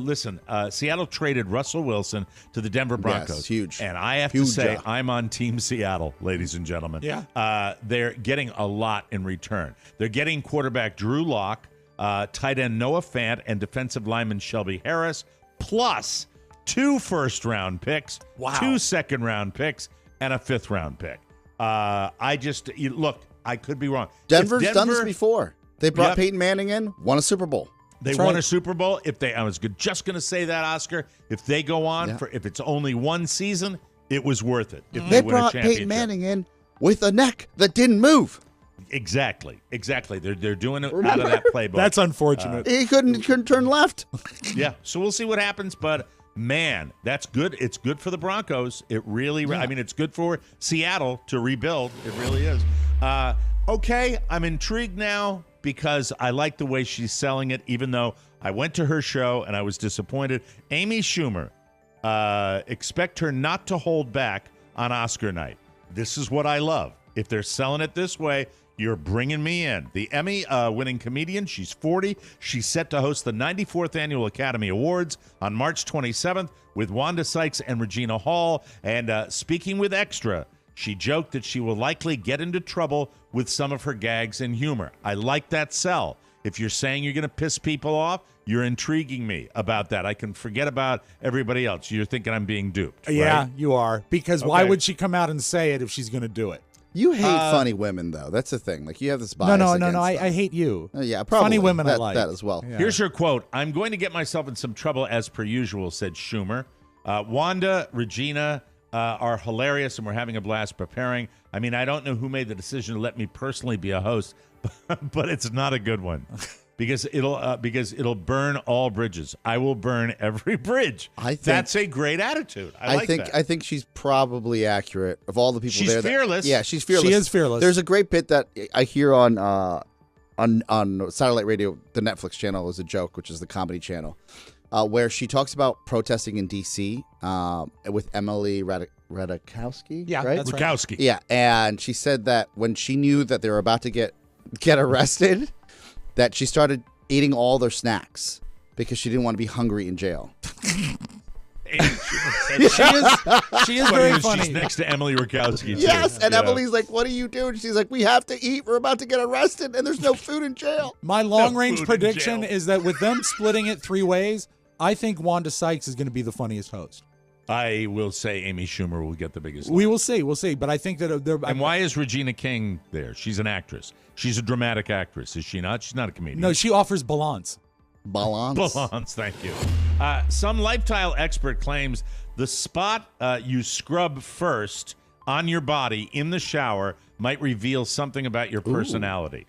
listen, Seattle traded Russell Wilson to the Denver Broncos. Yes, huge. And I have to say, I'm on Team Seattle, ladies and gentlemen. Yeah. They're getting a lot in return. They're getting quarterback Drew Lock, tight end Noah Fant, and defensive lineman Shelby Harris, plus 2 first-round picks, 2 second-round picks, and a 5th-round pick. Look, I could be wrong. Denver's done this before. They brought Peyton Manning in, won a Super Bowl. They won a Super Bowl. I was just going to say that, Oscar. If they go on if it's only one season, it was worth it. If they win brought Peyton Manning in with a neck that didn't move. Exactly. They're doing it out of that playbook. That's unfortunate. He couldn't turn left. Yeah. So we'll see what happens, but. Man, that's good. It's good for the Broncos. It really, I mean, it's good for Seattle to rebuild. It really is. Okay, I'm intrigued now because I like the way she's selling it, even though I went to her show and I was disappointed. Amy Schumer, expect her not to hold back on Oscar night. This is what I love. If they're selling it this way, you're bringing me in. The Emmy-winning comedian, she's 40. She's set to host the 94th Annual Academy Awards on March 27th with Wanda Sykes and Regina Hall. And speaking with Extra, she joked that she will likely get into trouble with some of her gags and humor. I like that sell. If you're saying you're going to piss people off, you're intriguing me about that. I can forget about everybody else. You're thinking I'm being duped, right? Yeah, you are. Because why would she come out and say it if she's going to do it? You hate funny women, though. That's the thing. Like, you have this bias. No. I hate you. Yeah, probably. Funny women I like. That as well. Yeah. Here's her quote. I'm going to get myself in some trouble as per usual, said Schumer. Wanda, Regina are hilarious, and we're having a blast preparing. I mean, I don't know who made the decision to let me personally be a host, but it's not a good one. Because it'll burn all bridges. I will burn every bridge. That's a great attitude. I think she's probably accurate. Of all the people she's there, fearless. Yeah, she's fearless. She is fearless. There's a great bit that I hear on satellite radio. The Netflix channel is a joke, which is the comedy channel, where she talks about protesting in D.C. With Emily Ratajkowski. Yeah, right? that's right. Ratajkowski. Yeah, and she said that when she knew that they were about to get arrested, that she started eating all their snacks because she didn't want to be hungry in jail. She is very funny. She's next to Emily Ratajkowski. Yes, and Emily's like, "What are you doing?" She's like, "We have to eat. We're about to get arrested, and there's no food in jail." My long-range prediction is that with them splitting it 3 ways, I think Wanda Sykes is going to be the funniest host. I will say Amy Schumer will get the biggest. We will see. We'll see. But I think that And why is Regina King there? She's an actress. She's a dramatic actress, is she not? She's not a comedian. No, she offers balance. Balance, thank you. Some lifestyle expert claims the spot you scrub first on your body in the shower might reveal something about your personality.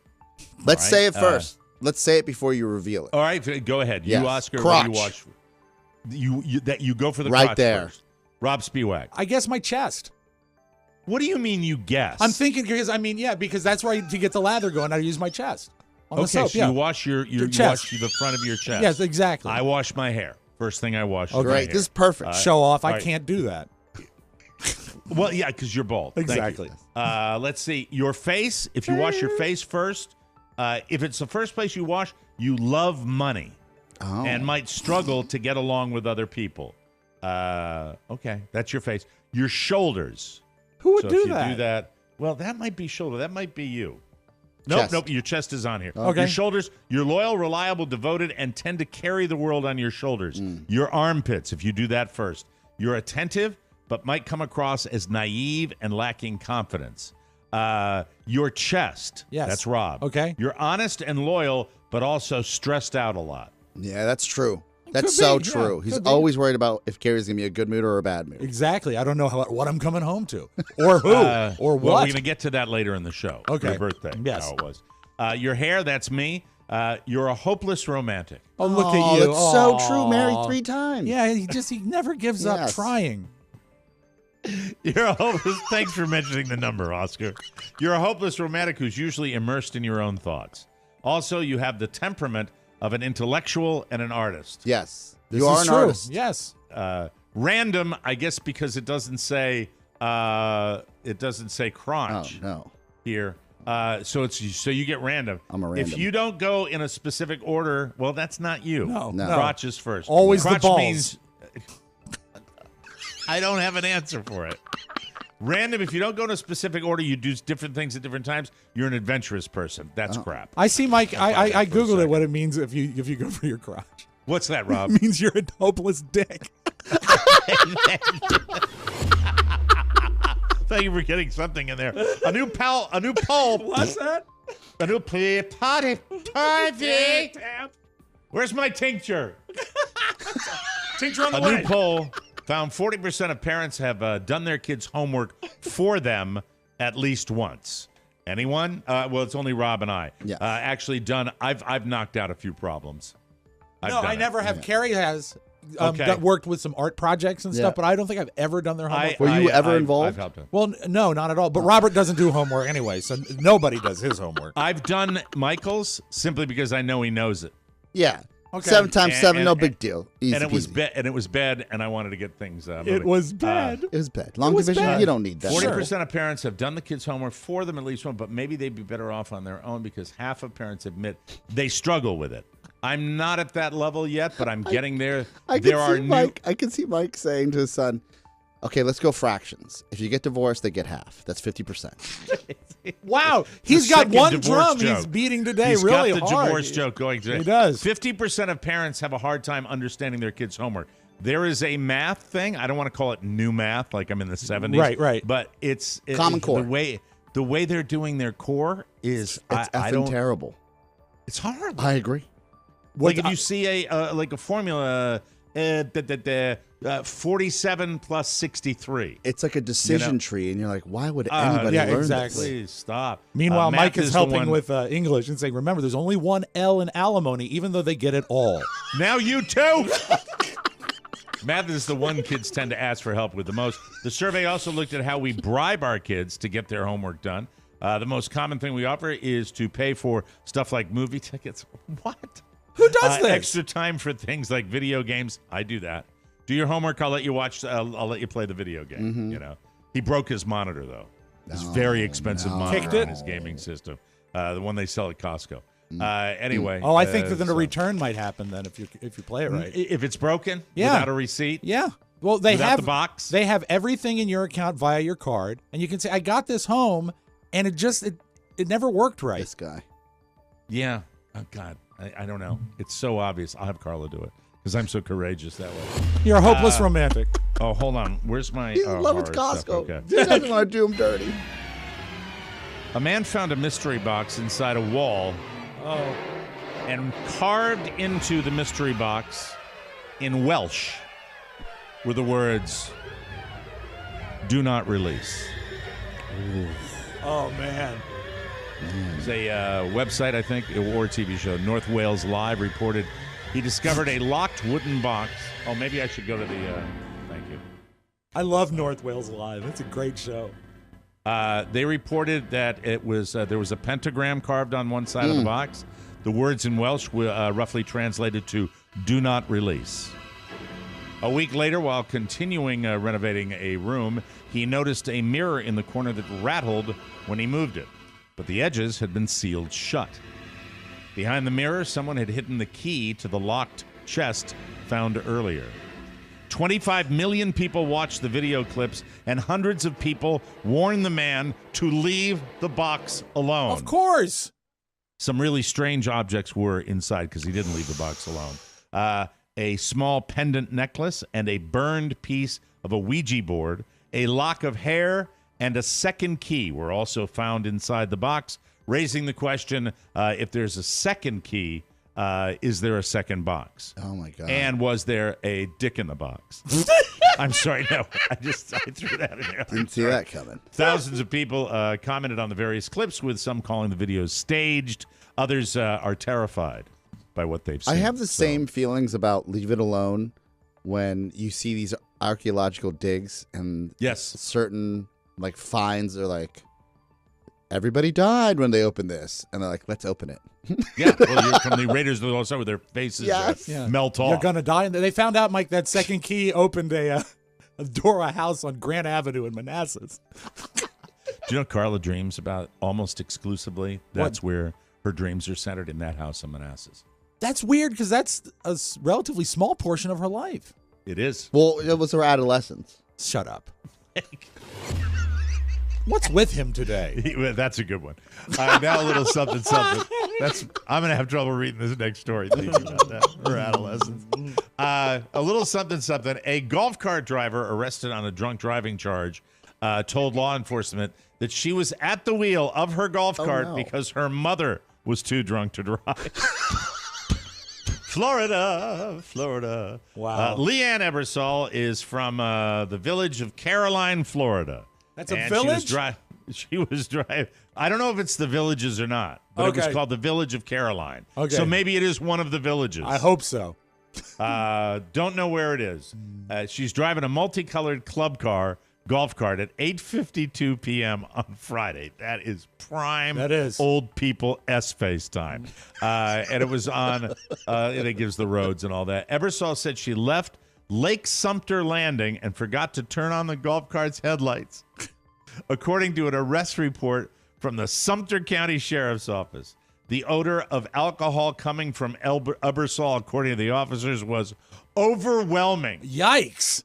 Let's say it first. Let's say it before you reveal it. All right, go ahead. Yes. You, Oscar, Crotch. what do you watch? You go for the right crotch there. first. Rob Spiewak. I guess my chest. What do you mean you guess? I'm thinking because that's where to get the lather going. I use my chest. On the soap, so you wash you chest. wash the front of your chest. Yes, exactly. I wash my hair. First thing I wash. Okay, my hair. this is perfect. Show off. I can't do that. Well, yeah, because you're bald. Exactly. Let's see. Your face. If you wash your face first, if it's the first place you wash, you love money and might struggle to get along with other people. Okay, that's your face. Your shoulders. Who would so do if you that? do that, well, that might be shoulder. That might be you. Chest. Nope. Your chest is on here. Okay. Your shoulders. You're loyal, reliable, devoted, and tend to carry the world on your shoulders. Your armpits, if you do that first. You're attentive, but might come across as naive and lacking confidence. Your chest. Yes. That's Rob. Okay. You're honest and loyal, but also stressed out a lot. Yeah, that's true. That's Could so be, yeah, true. He's could be. always worried about if Carrie's going to be a good mood or a bad mood. Exactly. I don't know what I'm coming home to, or who, or what. Well, we're going to get to that later in the show. Okay. Your birthday. Yes. How it was. Your hair, that's me. You're a hopeless romantic. Oh, look at you. That's so true. Married 3 times. Yeah, he never gives up Yes. trying. You're a hopeless. Thanks for mentioning the number, Oscar. You're a hopeless romantic who's usually immersed in your own thoughts. Also, you have the temperament of an intellectual and an artist. Yes. This you is are an true. artist. Yes. Random, I guess, because it doesn't say crotch Oh, no. here. So you get random. I'm a random. If you don't go in a specific order, well, that's not you. No. Crotch is first. Always Crotch the balls. Means, I don't have an answer for it. Random, if you don't go in a specific order, you do different things at different times, you're an adventurous person. That's crap. I see, Mike. I Googled it, what it means if you go for your crotch. What's that, Rob? It means you're a hopeless dick. Thank you for getting something in there. A new poll. What's that? A new party. Where's my tincture? Tincture on the A way. new poll found 40% of parents have done their kids' homework for them at least once. Anyone? Well, it's only Rob and I. Yes. Actually done. I've knocked out a few problems. No, I never have. Carrie has Okay. that worked with some art projects and stuff, but I don't think I've ever done their homework. Were you ever involved? I've helped him. Well, no, not at all. But Robert doesn't do homework anyway, so nobody does his homework. I've done Michael's simply because I know he knows it. Yeah. Okay. 7 times 7, no big deal. Easy And it was peasy. bad, and I wanted to get things moving. It was bad. It was bad. Long was division, bad. you don't need that. 40% of parents have done the kids' homework for them at least one, but maybe they'd be better off on their own because half of parents admit they struggle with it. I'm not at that level yet, but I'm getting there. I can see Mike saying to his son, okay, let's go fractions. If you get divorced, they get half. That's 50%. Wow. He's The got second one divorce drum joke. he's beating today He's really got the hard. divorce joke going today. He does. 50% of parents have a hard time understanding their kids' homework. There is a math thing. I don't want to call it new math like I'm in the 70s. Right. But it's Common Core. The way they're doing their core is It's I don't. terrible. It's hard. I agree. Like if you see a formula, 47 plus 63. It's like a decision tree, and you're like, why would anybody learn exactly. Please stop. Meanwhile, Math Mike is the helping one- with English and saying, remember, there's only one L in alimony, even though they get it all. Now you too. Math is the one kids tend to ask for help with the most. The survey also looked at how we bribe our kids to get their homework done. The most common thing we offer is to pay for stuff like movie tickets. What? Who does this? Extra time for things like video games. I do that. Do your homework. I'll let you watch. I'll let you play the video game. Mm-hmm. You know, he broke his monitor though. His very expensive monitor Kicked it? on his gaming system. The one they sell at Costco. Anyway. Oh, I think that then a return might happen then if you play it right. If it's broken Yeah. without a receipt. Yeah. Well, they Without have the box? They have everything in your account via your card, and you can say, "I got this home," and it never worked right. This guy. Yeah. Oh God. I don't know. It's so obvious. I'll have Carla do it because I'm so courageous that way. You're a hopeless romantic. Oh, hold on. Where's my He loves horror Costco. stuff? Okay. He doesn't want to do him dirty. A man found a mystery box inside a wall. And carved into the mystery box in Welsh were the words, "Do not release." Oh man. It's a website, I think, or a TV show. North Wales Live reported he discovered a locked wooden box. Oh, maybe I should go to the. Thank you. I love North Wales Live. It's a great show. They reported that it was there was a pentagram carved on one side of the box. The words in Welsh were roughly translated to "Do not release." A week later, while continuing renovating a room, he noticed a mirror in the corner that rattled when he moved it, but the edges had been sealed shut. Behind the mirror, someone had hidden the key to the locked chest found earlier. 25 million people watched the video clips, and hundreds of people warned the man to leave the box alone. Of course. Some really strange objects were inside because he didn't leave the box alone. A small pendant necklace and a burned piece of a Ouija board, a lock of hair, and a second key were also found inside the box, raising the question, if there's a second key, is there a second box? Oh, my God. And was there a dick in the box? I'm sorry, no. I threw that in there. Didn't see that coming. Thousands of people commented on the various clips, with some calling the videos staged. Others are terrified by what they've seen. I have the same feelings about Leave It Alone when you see these archaeological digs and certain like finds are like, everybody died when they opened this. And they're like, let's open it. Yeah, well, you're from the Raiders of the Lost Ark with their faces melt off. You're going to die. And they found out, Mike, that second key opened a door of a house on Grant Avenue in Manassas. Do you know Carla dreams about almost exclusively? That's where her dreams are centered, in that house in Manassas. That's weird because that's a relatively small portion of her life. It is. Well, it was her adolescence. Shut up. What's with him today? That's a good one. Now a little something. I'm going to have trouble reading this next story. Thinking about that. Her adolescence. A little something. A golf cart driver arrested on a drunk driving charge told law enforcement that she was at the wheel of her golf cart because her mother was too drunk to drive. Florida. Wow. Leanne Ebersol is from the village of Caroline, Florida. That's a village? She was driving. I don't know if it's the villages or not, but it was called the village of Caroline. Okay. So maybe it is one of the villages. I hope so. Don't know where it is. She's driving a multicolored golf cart at 8:52 p.m. on Friday. That is prime old people S-face time. And it was on, and it gives the roads and all that. Ebersol said she left Lake Sumter Landing and forgot to turn on the golf cart's headlights, according to an arrest report from the Sumter County Sheriff's Office. The odor of alcohol coming from Ebersol, according to the officers, was overwhelming. Yikes.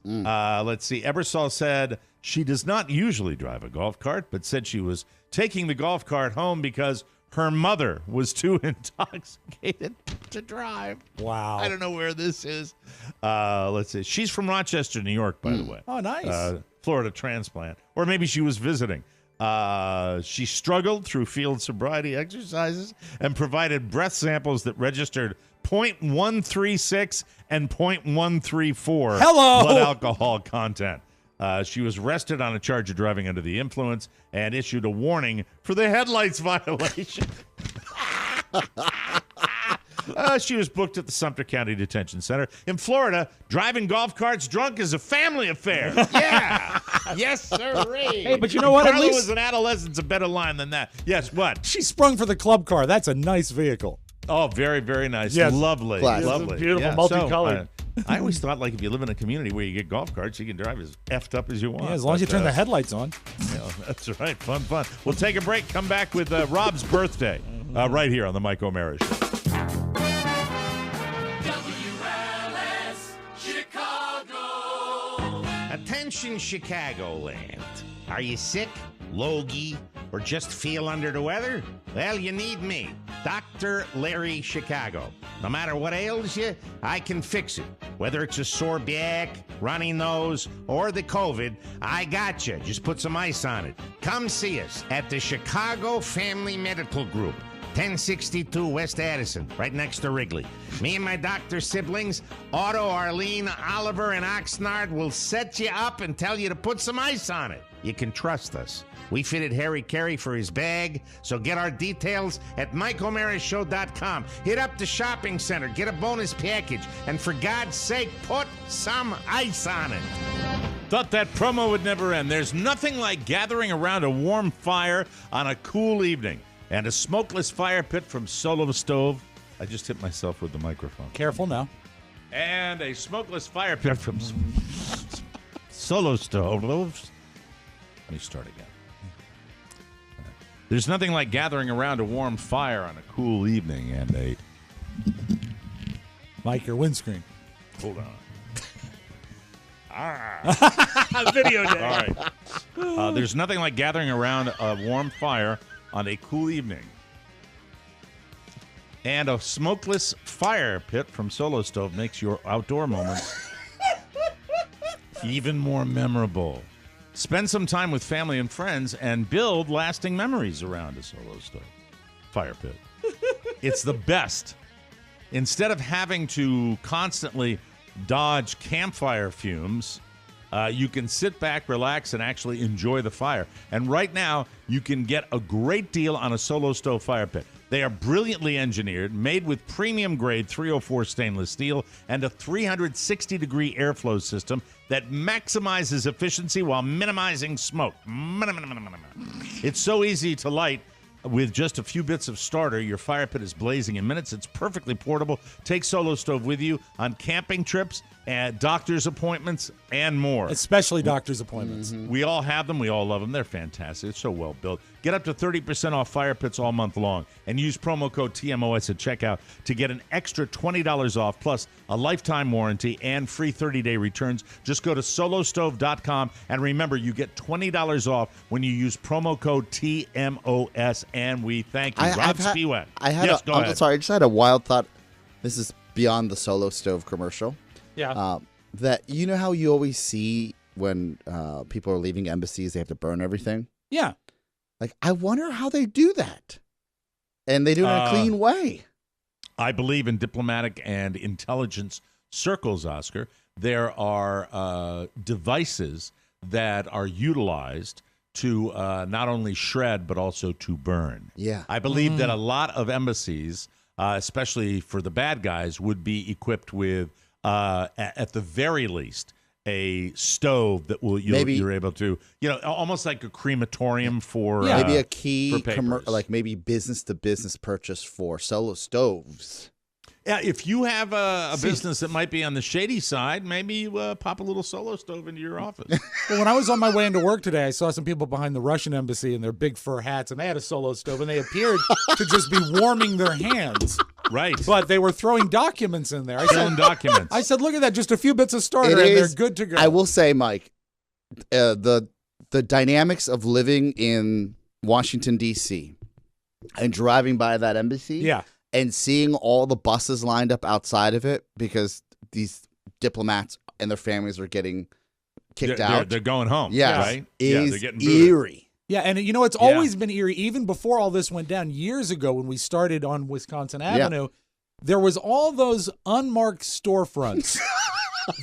Let's see. Ebersol said she does not usually drive a golf cart, but said she was taking the golf cart home because her mother was too intoxicated to drive. Wow. I don't know where this is. Let's see. She's from Rochester, New York, by the way. Oh, nice. Florida transplant. Or maybe she was visiting. She struggled through field sobriety exercises and provided breath samples that registered 0.136 and 0.134 blood alcohol content. She was arrested on a charge of driving under the influence and issued a warning for the headlights violation. She was booked at the Sumter County Detention Center. In Florida, driving golf carts drunk is a family affair. Yeah. Yes, sir. Hey, but you know what? Carla At least was an adolescent's a better line than that. Yes, what? She sprung for the club car. That's a nice vehicle. Oh, very, very nice. Yes. Lovely. Classic. Lovely. Beautiful, multicolored. I always thought, like, if you live in a community where you get golf carts, you can drive as effed up as you want. Yeah, as long as you turn the headlights on. Yeah, that's right. Fun. We'll take a break. Come back with Robb's birthday right here on the Mike O'Mara Show. WLS Chicago. Attention, Chicagoland. Are you sick, logy, or just feel under the weather? Well, you need me, Dr. Larry Chicago. No matter what ails you, I can fix it. Whether it's a sore back, runny nose, or the COVID, I got you. Just put some ice on it. Come see us at the Chicago Family Medical Group, 1062 West Addison, right next to Wrigley. Me and my doctor siblings, Otto, Arlene, Oliver, and Oxnard, will set you up and tell you to put some ice on it. You can trust us. We fitted Harry Carey for his bag, so get our details at MikeO'MaraShow.com. Hit up the shopping center, get a bonus package, and for God's sake, put some ice on it. Thought that promo would never end. There's nothing like gathering around a warm fire on a cool evening. And a smokeless fire pit from Solo Stove. I just hit myself with the microphone. Careful now. And a smokeless fire pit from Solo Stove. Let me start again. There's nothing like gathering around a warm fire on a cool evening and a... Mike, your windscreen. Hold on. Video day. All right. There's nothing like gathering around a warm fire on a cool evening. And a smokeless fire pit from Solo Stove makes your outdoor moments even more memorable. Spend some time with family and friends and build lasting memories around a Solo Stove fire pit. It's the best. Instead of having to constantly dodge campfire fumes, you can sit back, relax, and actually enjoy the fire. And right now, you can get a great deal on a Solo Stove fire pit. They are brilliantly engineered, made with premium-grade 304 stainless steel and a 360-degree airflow system that maximizes efficiency while minimizing smoke. It's so easy to light. With just a few bits of starter, your fire pit is blazing in minutes. It's perfectly portable. Take Solo Stove with you on camping trips, and doctor's appointments, and more. Especially doctor's appointments. We all have them. We all love them. They're fantastic. It's so well built. Get up to 30% off fire pits all month long, and use promo code TMOS at checkout to get an extra $20 off, plus a lifetime warranty and free 30-day returns. Just go to solostove.com, and remember, you get $20 off when you use promo code TMOS. And we thank you. Rob Spiewak. Go ahead. Sorry, I just had a wild thought. This is beyond the Solo Stove commercial. Yeah. That you know how you always see when people are leaving embassies, they have to burn everything? Yeah. Like, I wonder how they do that. And they do it in a clean way. I believe in diplomatic and intelligence circles, Oscar. There are devices that are utilized to not only shred, but also to burn. Yeah. I believe that a lot of embassies, especially for the bad guys, would be equipped with, at the very least, a stove that you're able to, almost like a crematorium for maybe a key, like maybe business-to-business purchase for Solo Stoves. Yeah, if you have a business that might be on the shady side, maybe you pop a little Solo Stove into your office. Well, when I was on my way into work today, I saw some people behind the Russian embassy in their big fur hats, and they had a Solo Stove, and they appeared to just be warming their hands. Right. But they were throwing documents in there. Documents. I said, look at that, just a few bits of starter, and they're good to go. I will say, Mike, the dynamics of living in Washington, D.C. and driving by that embassy and seeing all the buses lined up outside of it because these diplomats and their families are getting kicked out. They're going home. Yes. Right? Is they're getting eerie. Yeah, and it's always been eerie. Even before all this went down, years ago when we started on Wisconsin Avenue, there was all those unmarked storefronts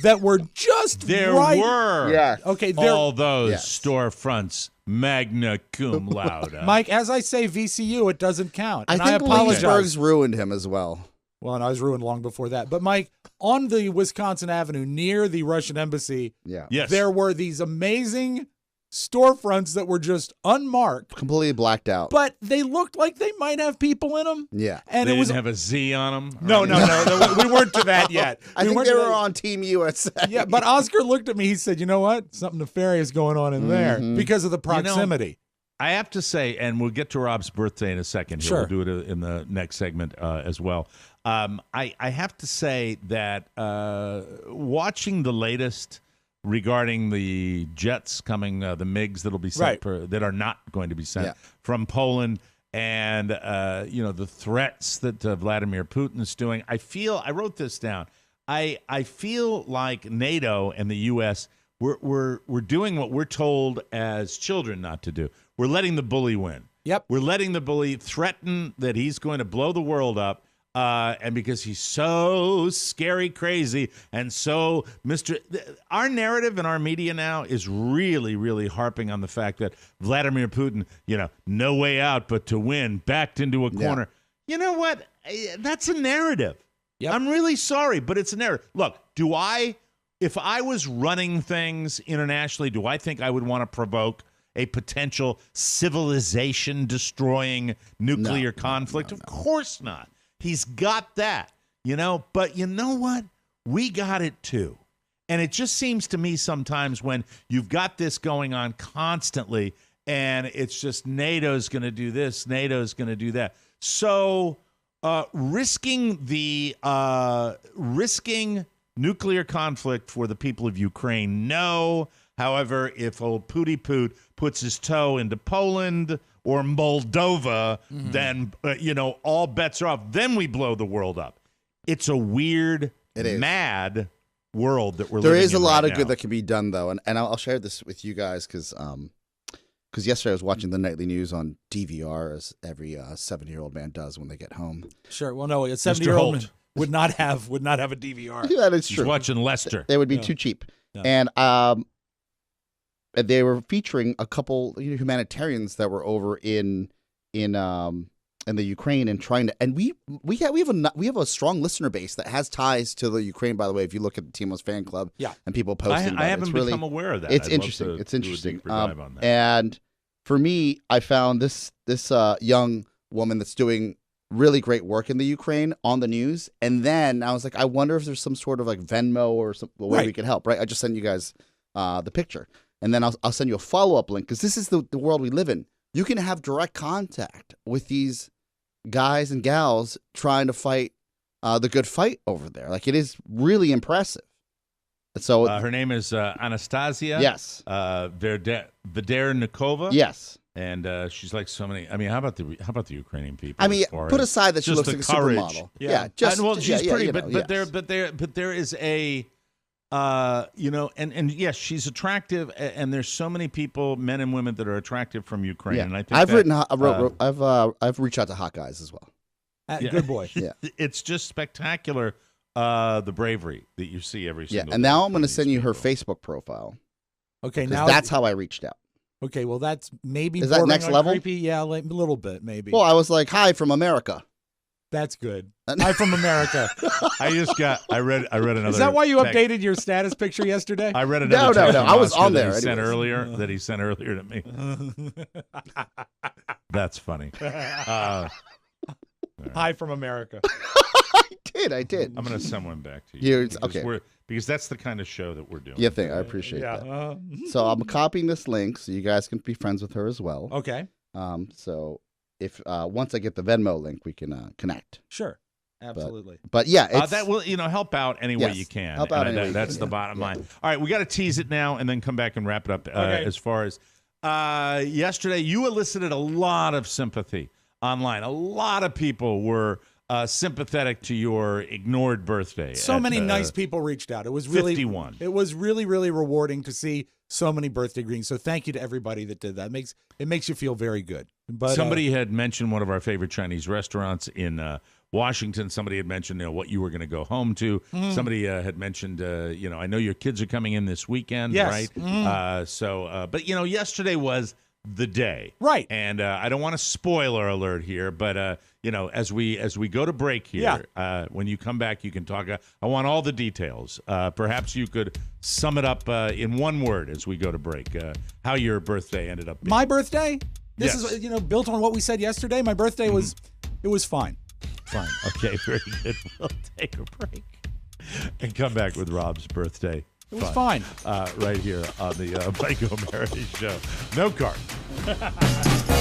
that were just there right. were. Yeah. Okay, all those storefronts, magna cum laude. Mike, as I say VCU, it doesn't count. I And think apologize. Williamsburg's ruined him as well. Well, and I was ruined long before that. But, Mike, on the Wisconsin Avenue near the Russian embassy, there were these amazing storefronts that were just unmarked. Completely blacked out. But they looked like they might have people in them. Yeah. And they it was didn't have a Z on them? No. We weren't to that yet. I think they were on Team USA. Yeah, but Oscar looked at me. He said, you know what? Something nefarious going on in there because of the proximity. I have to say, and we'll get to Rob's birthday in a second. Sure. We'll do it in the next segment as well. I have to say that watching the latest regarding the jets coming, the MiGs that'll be sent that are not going to be sent from Poland, and the threats that Vladimir Putin's doing. I wrote this down. I feel like NATO and the U.S. we're doing what we're told as children not to do. We're letting the bully win. Yep. We're letting the bully threaten that he's going to blow the world up. And because he's so scary crazy and so our narrative in our media now is really, really harping on the fact that Vladimir Putin, no way out but to win, backed into a corner. You know what? That's a narrative. Yep. I'm really sorry, but it's a narrative. Look, if I was running things internationally, do I think I would want to provoke a potential civilization-destroying nuclear conflict? Of course not. He's got that, But you know what? We got it too. And it just seems to me sometimes when you've got this going on constantly and it's just NATO's going to do this, NATO's going to do that. So risking nuclear conflict for the people of Ukraine, no. However, if old Pooty Poot puts his toe into Poland or Moldova, then, all bets are off. Then we blow the world up. It's a weird, mad world that we're living in. There is a lot of now. good that can be done, though. And I'll share this with you guys because yesterday I was watching the nightly news on DVR, as every 7-year-old man does when they get home. Sure. Well, no, a 7-year-old man would not have a DVR. That is true. He's watching Lester. They would be too cheap. No. And they were featuring a couple humanitarians that were over in the Ukraine and trying to. And we have a strong listener base that has ties to the Ukraine. By the way, if you look at the Timo's fan club, and people posting, I haven't become aware of that. It's I'd interesting. love to It's interesting. do a deeper dive on that. And for me, I found this young woman that's doing really great work in the Ukraine on the news. And then I was like, I wonder if there's some sort of like Venmo or some way we can help, right? I just sent you guys the picture. And then I'll send you a follow-up link because this is the world we live in. You can have direct contact with these guys and gals trying to fight the good fight over there. Like, it is really impressive. So her name is Anastasia. Yes. Vedernikova. Yes. And she's like so many. I mean, how about the Ukrainian people? I mean, put aside that she looks like a supermodel. Yeah, she's pretty. But there is a, and yes, she's attractive. And there's so many people, men and women, that are attractive from Ukraine. Yeah. And I think I've reached out to hot guys as well. Good boy. Yeah, it's just spectacular. The bravery that you see every single day. And now I'm going to send you her Facebook profile. Okay, now that's how I reached out. Okay, well, that's maybe is that next level? Creepy? Yeah, a little bit, maybe. Well, I was like, "Hi from America." That's good. Hi from America. I read another. Is that why you updated your status picture yesterday? I read another. No. I was on there. That he sent earlier to me. That's funny. Hi from America. I did. I'm going to send one back to you. Okay. Because that's the kind of show that we're doing. Yeah, I appreciate that. So I'm copying this link so you guys can be friends with her as well. Okay. So if once I get the Venmo link, we can connect. Sure. Absolutely. But yeah, that will help out any way you can. Help out any way that's the bottom line. All right, we got to tease it now and then come back and wrap it up. As far as yesterday, you elicited a lot of sympathy online. A lot of people were sympathetic to your ignored birthday. So many nice people reached out. It was really 51. It was really, really rewarding to see so many birthday greetings. So thank you to everybody that did that. It makes you feel very good. But somebody had mentioned one of our favorite Chinese restaurants in Washington. Somebody had mentioned what you were going to go home to. Somebody had mentioned I know your kids are coming in this weekend, right? But yesterday was the day, right? And I don't want a spoiler alert here, but as we go to break here, when you come back, you can talk. I want all the details. Perhaps you could sum it up in one word as we go to break. How your birthday ended up being. My birthday? This is built on what we said yesterday. My birthday was fine. Fine. Okay, very good. We'll take a break and come back with Robb's birthday. It was fine. Right here on the Mike O'Mara Show. No card.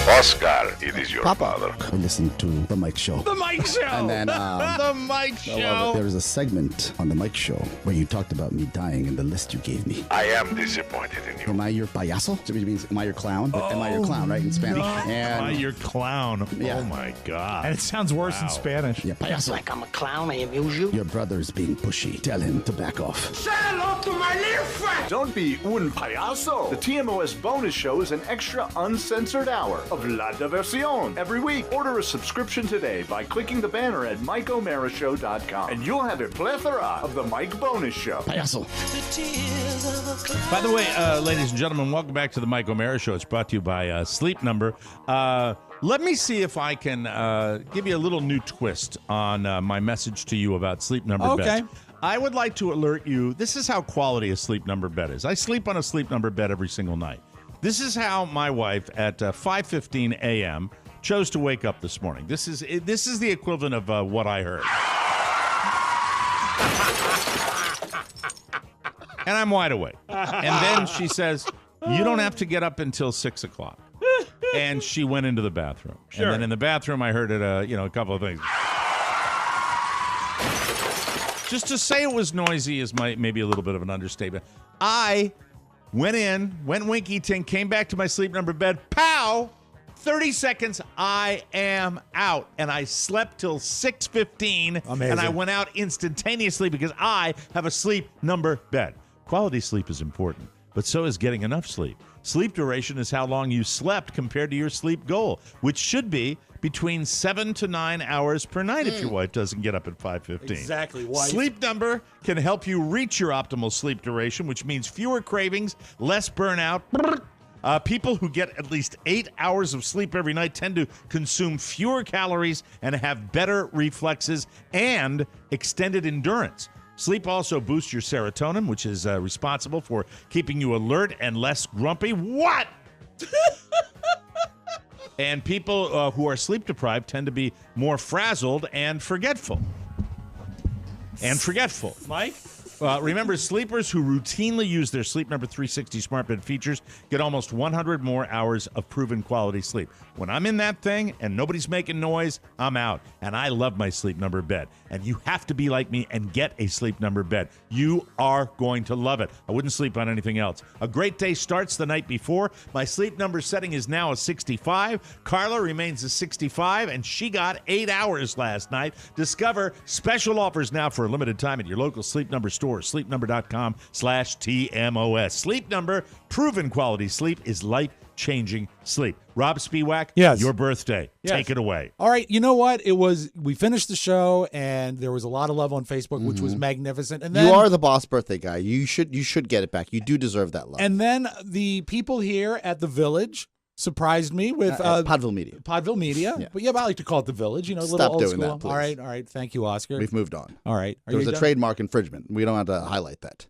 Oscar, it is your father. I listened to The Mike Show. The Mike Show! And then, The Mike Show! There was a segment on The Mike Show where you talked about me dying in the list you gave me. I am disappointed in you. Am I your payaso? Which means, am I your clown? Am I your clown, right, in Spanish? Am I your clown? Yeah. Oh, my God. And it sounds worse in Spanish. Yeah, payaso. Like I'm a clown, I amuse you? Your brother's being pushy. Tell him to back off. Say hello to my little friend! Don't be un payaso. The TMOS bonus show is an extra uncensored hour of La Diversión. Every week, order a subscription today by clicking the banner at MikeOMaraShow.com, and you'll have a plethora of the Mike Bonus Show. Payaso. By the way, ladies and gentlemen, welcome back to the Mike O'Mara Show. It's brought to you by Sleep Number. Let me see if I can give you a little new twist on my message to you about Sleep Number beds. I would like to alert you, this is how quality a Sleep Number bed is. I sleep on a Sleep Number bed every single night. This is how my wife at 5:15 a.m. chose to wake up this morning. This is the equivalent of what I heard. And I'm wide awake. And then she says, you don't have to get up until 6 o'clock. And she went into the bathroom. Sure. And then in the bathroom, I heard it, a couple of things. Just to say it was noisy is maybe a little bit of an understatement. I went winky tink, came back to my Sleep Number bed. Pow! 30 seconds, I am out. And I slept till 6:15. Amazing. And I went out instantaneously because I have a Sleep Number bed. Quality sleep is important, but so is getting enough sleep. Sleep duration is how long you slept compared to your sleep goal, which should be between 7 to 9 hours per night if your wife doesn't get up at 5:15. Exactly. Wife. Sleep Number can help you reach your optimal sleep duration, which means fewer cravings, less burnout. People who get at least 8 hours of sleep every night tend to consume fewer calories and have better reflexes and extended endurance. Sleep also boosts your serotonin, which is responsible for keeping you alert and less grumpy. What? And people who are sleep deprived tend to be more frazzled and forgetful. Mike? Remember, sleepers who routinely use their Sleep Number 360 smart bed features get almost 100 more hours of proven quality sleep. When I'm in that thing and nobody's making noise, I'm out. And I love my Sleep Number bed. And you have to be like me and get a Sleep Number bed. You are going to love it. I wouldn't sleep on anything else. A great day starts the night before. My Sleep Number setting is now a 65. Carla remains a 65, and she got 8 hours last night. Discover special offers now for a limited time at your local Sleep Number store. sleepnumber.com/TMOS. Sleep Number, proven quality sleep is life-changing sleep. Rob Spiewak, yes. Your birthday. Yes. Take it away. All right, you know what? We finished the show, and there was a lot of love on Facebook, which was magnificent. And then, you are the boss birthday guy. You should get it back. You do deserve that love. And then the people here at the Village surprised me with Podville Media. Podville Media. Yeah. But yeah, but I like to call it the Village. A Stop little old doing school. that, please. All right. Thank you, Oscar. We've moved on. All right. There was a trademark infringement. We don't have to highlight that.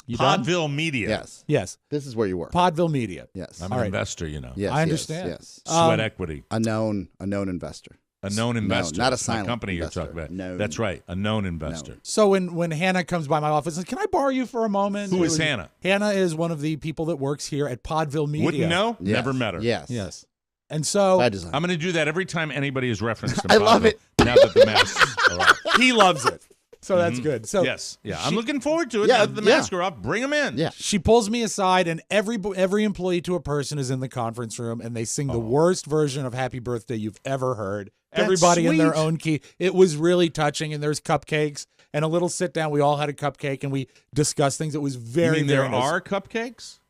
You done? Podville Media. Yes. This is where you work. Podville Media. Yes. I'm an investor, Yes, I understand. Yes. Sweat equity. A known investor. A known investor. not a That's my silent company investor. you're talking about. Known. That's right. A known investor. So when Hannah comes by my office, and can I borrow you for a moment? Who is Hannah? Hannah is one of the people that works here at Podville Media. Wouldn't know? Yes. Never met her. Yes. And so Bad design. I'm going to do that every time anybody is referenced to I love Podville, it. Now that the masks are off. he loves it. So that's good. So yes. Yeah. I'm looking forward to it. Yeah, Now that the masks are off, bring them in. Yeah. she pulls me aside, and every employee to a person is in the conference room, and they sing the worst version of Happy Birthday you've ever heard. That's Everybody in their sweet. own key. It was really touching, and there's cupcakes and a little sit down. We all had a cupcake, and we discussed things. It was very, You mean very there nice. are cupcakes?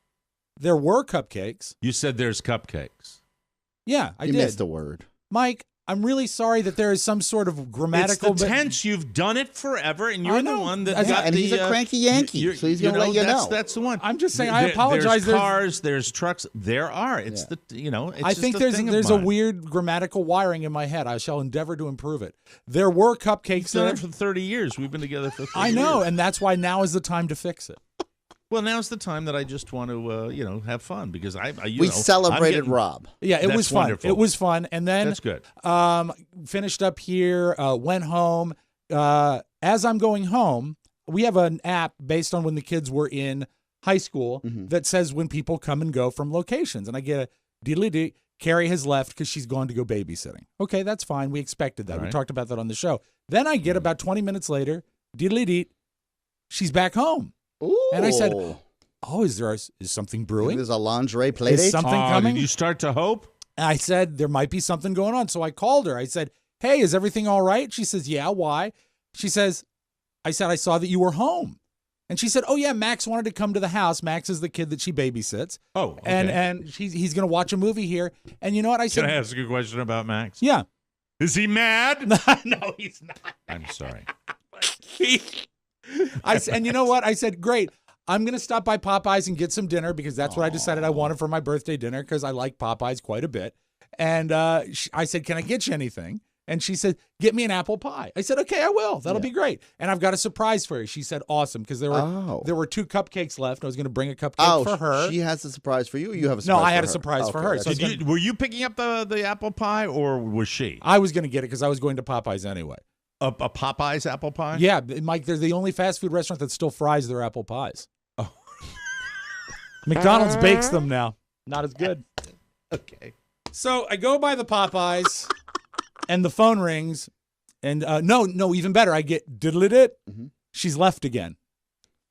There were cupcakes. You said there's cupcakes. Yeah, I You did. missed a word. Mike, I'm really sorry that there is some sort of grammatical. It's the tense. You've done it forever, and you're I the know. one that Yeah, got and the, he's a cranky Yankee, so he's going to let you know. That's the one. I'm just saying, I apologize. There's There's- cars, there's trucks. There are. It's Yeah. it's I just think a there's thing of a mine. weird grammatical wiring in my head. I shall endeavor to improve it. There were cupcakes We've done there. it for 30 years. We've been together for 30 I know, years. and that's why now is the time to fix it. Well, now's the time that I just want to, have fun because We celebrated Rob. Yeah, it That's was fun. wonderful. It was fun, and then That's good. Finished up here. Went home. As I'm going home, we have an app based on when the kids were in high school that says when people come and go from locations, and I get a diddly-dee. Carrie has left because she's gone to go babysitting. Okay, that's fine. We expected that. All We right. talked about that on the show. Then I get about 20 minutes later, diddly-dee, she's back home. Ooh. And I said, "Oh, is something brewing? There's a lingerie play Is date. something coming?" Did you start to hope? And I said, there might be something going on. So I called her. I said, "Hey, is everything all right?" She says, "Yeah, why?" I said, "I saw that you were home." And she said, "Oh, yeah, Max wanted to come to the house." Max is the kid that she babysits. Oh, okay. And he's going to watch a movie here. And you know what? I said, Can I ask you a question about Max? "Yeah." Is he mad? No, he's not. I'm sorry. And you know what? I said, "Great. I'm going to stop by Popeyes and get some dinner because that's what I decided I wanted for my birthday dinner because I like Popeyes quite a bit." And I said, "Can I get you anything?" And she said, "Get me an apple pie." I said, "Okay, I will. That'll be great." And I've got a surprise for you. She said, "Awesome," because there were 2 cupcakes left. I was going to bring a cupcake for her. She has a surprise for you. Or you have a surprise No, I had for a her? surprise for Okay, her. that's So Were you picking up the apple pie or was she? I was going to get it because I was going to Popeyes anyway. A Popeye's apple pie? Yeah, Mike, they're the only fast food restaurant that still fries their apple pies. Oh. McDonald's bakes them now. Not as good. Okay. So I go by the Popeyes, and the phone rings, and no, even better. I get diddle-it. She's left again.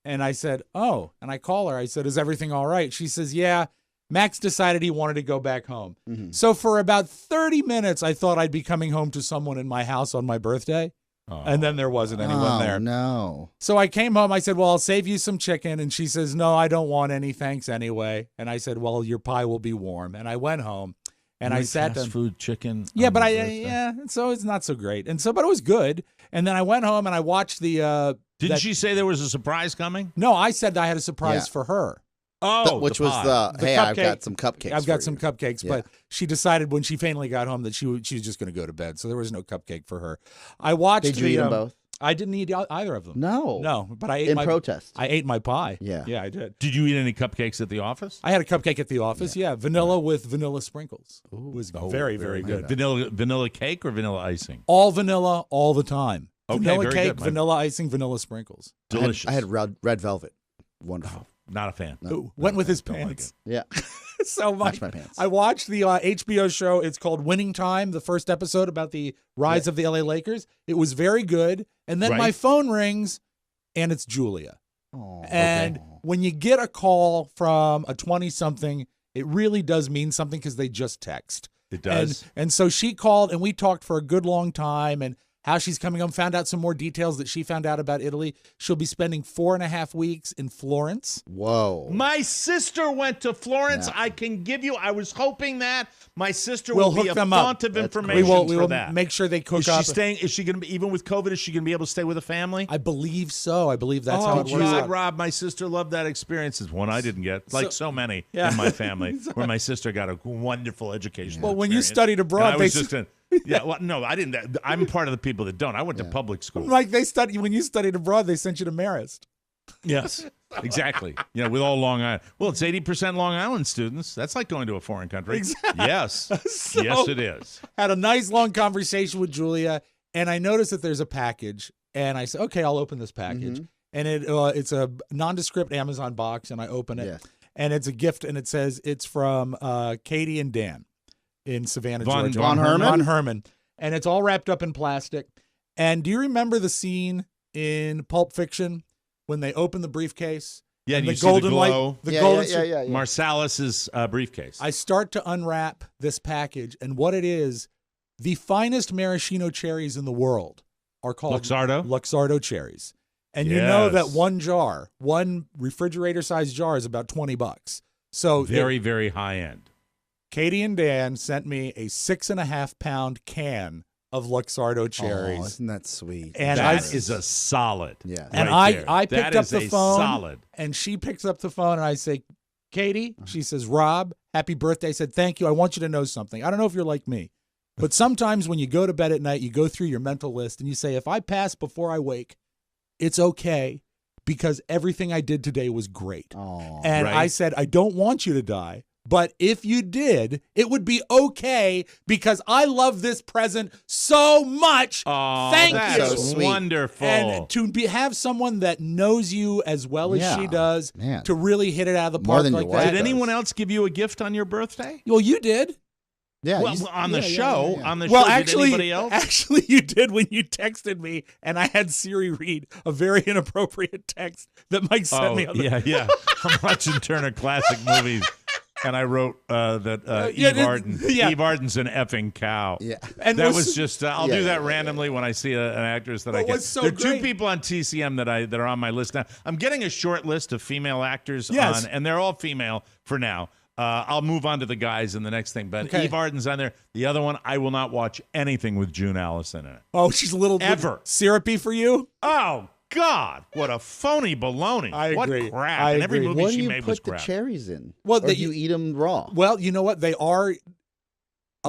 And I said, "Oh," and I call her. I said, "Is everything all right?" She says, "Yeah, Max decided he wanted to go back home." So for about 30 minutes, I thought I'd be coming home to someone in my house on my birthday. And then there wasn't anyone there. No. So I came home. I said, "Well, I'll save you some chicken." And she says, "No, I don't want any. Thanks anyway." And I said, "Well, your pie will be warm." And I went home and I sat down. Fast food chicken. Yeah, on but your birthday? so it's not so great. And so, but it was good. And then I went home and I watched the. Didn't she say there was a surprise coming? No, I said I had a surprise for her. Oh, which the was pie. hey, I've got some cupcakes. I've got for some you. cupcakes, but she decided when she finally got home that she was just going to go to bed. So there was no cupcake for her. I watched. Did you eat them both? I didn't eat either of them. No, but I ate in protest. I ate my pie. Yeah, I did. Did you eat any cupcakes at the office? I had a cupcake at the office. Yeah, vanilla with vanilla sprinkles. It was very, very good. Vanilla cake or vanilla icing? All vanilla, all the time. Okay, vanilla very cake, good. vanilla icing, vanilla sprinkles. Delicious. I had red velvet. Wonderful. Not a fan. Went with his pants. Yeah. So Match my pants. I watched the HBO show. It's called Winning Time, the first episode about the rise of the LA Lakers. It was very good. And then my phone rings, and it's Julia. And when you get a call from a 20-something, it really does mean something because they just text. It does. And so she called, and we talked for a good long time, and how she's coming home, found out some more details that she found out about Italy. She'll be spending 4.5 weeks in Florence. Whoa. My sister went to Florence. I can give you, I was hoping that my sister We'll will be hook a them font up. of information we for will that. make sure they cook Is up. she staying, is she going to be, even with COVID, is she going to be able to stay with a family? I believe so. I believe that's how it works out. Rob, my sister loved that experience. It's one I didn't get, like so many in my family, where my sister got a wonderful education. Well, when you studied abroad, they just no, I didn't. I'm part of the people that don't. I went to public school. Like when you studied abroad, they sent you to Marist. Yes, exactly. With all Long Island. Well, it's 80% Long Island students. That's like going to a foreign country. Exactly. Yes. So, yes, it is. Had a nice long conversation with Julia, and I noticed that there's a package, and I said, okay, I'll open this package. And it's a nondescript Amazon box, and I open it, and it's a gift, and it says it's from Katie and Dan in Savannah, Georgia. Von Herman. And it's all wrapped up in plastic. And do you remember the scene in Pulp Fiction when they open the briefcase? Yeah, and the you see golden the glow. light, the golden Marsalis's briefcase. I start to unwrap this package, and what it is, the finest maraschino cherries in the world are called Luxardo cherries. And you know that one refrigerator-sized jar is about $20. So very, very high end. Katie and Dan sent me a 6.5-pound can of Luxardo cherries. Oh, isn't that sweet? And that is a solid. Yeah. And I picked up the phone, and she picks up the phone, and I say, Katie, she says, Rob, happy birthday. I said, thank you. I want you to know something. I don't know if you're like me, but sometimes when you go to bed at night, you go through your mental list, and you say, if I pass before I wake, it's okay because everything I did today was great. And I said, I don't want you to die. But if you did, it would be okay because I love this present so much. Thank you. That's wonderful. And to have someone that knows you as well as she does, to really hit it out of the park like that. Did anyone else give you a gift on your birthday? Well, you did. Yeah. Well, on the show, actually, did anybody else? Actually, you did when you texted me, and I had Siri read a very inappropriate text that Mike sent me. Yeah. I'm watching Turner Classic Movies. And I wrote that Eve Arden's an effing cow. Yeah. And that was just, I'll do that randomly when I see an actress that I get. So there are two people on TCM that are on my list now. I'm getting a short list of female actors on, and they're all female for now. I'll move on to the guys in the next thing. But Eve Arden's on there. The other one, I will not watch anything with June Allison in it. Oh, she's a little syrupy for you? Oh, God, what a phony baloney. I agree. What crap. I and every agree. movie What she do you made was put the crap. cherries in? Well, or do you eat them raw? Well, you know what? They are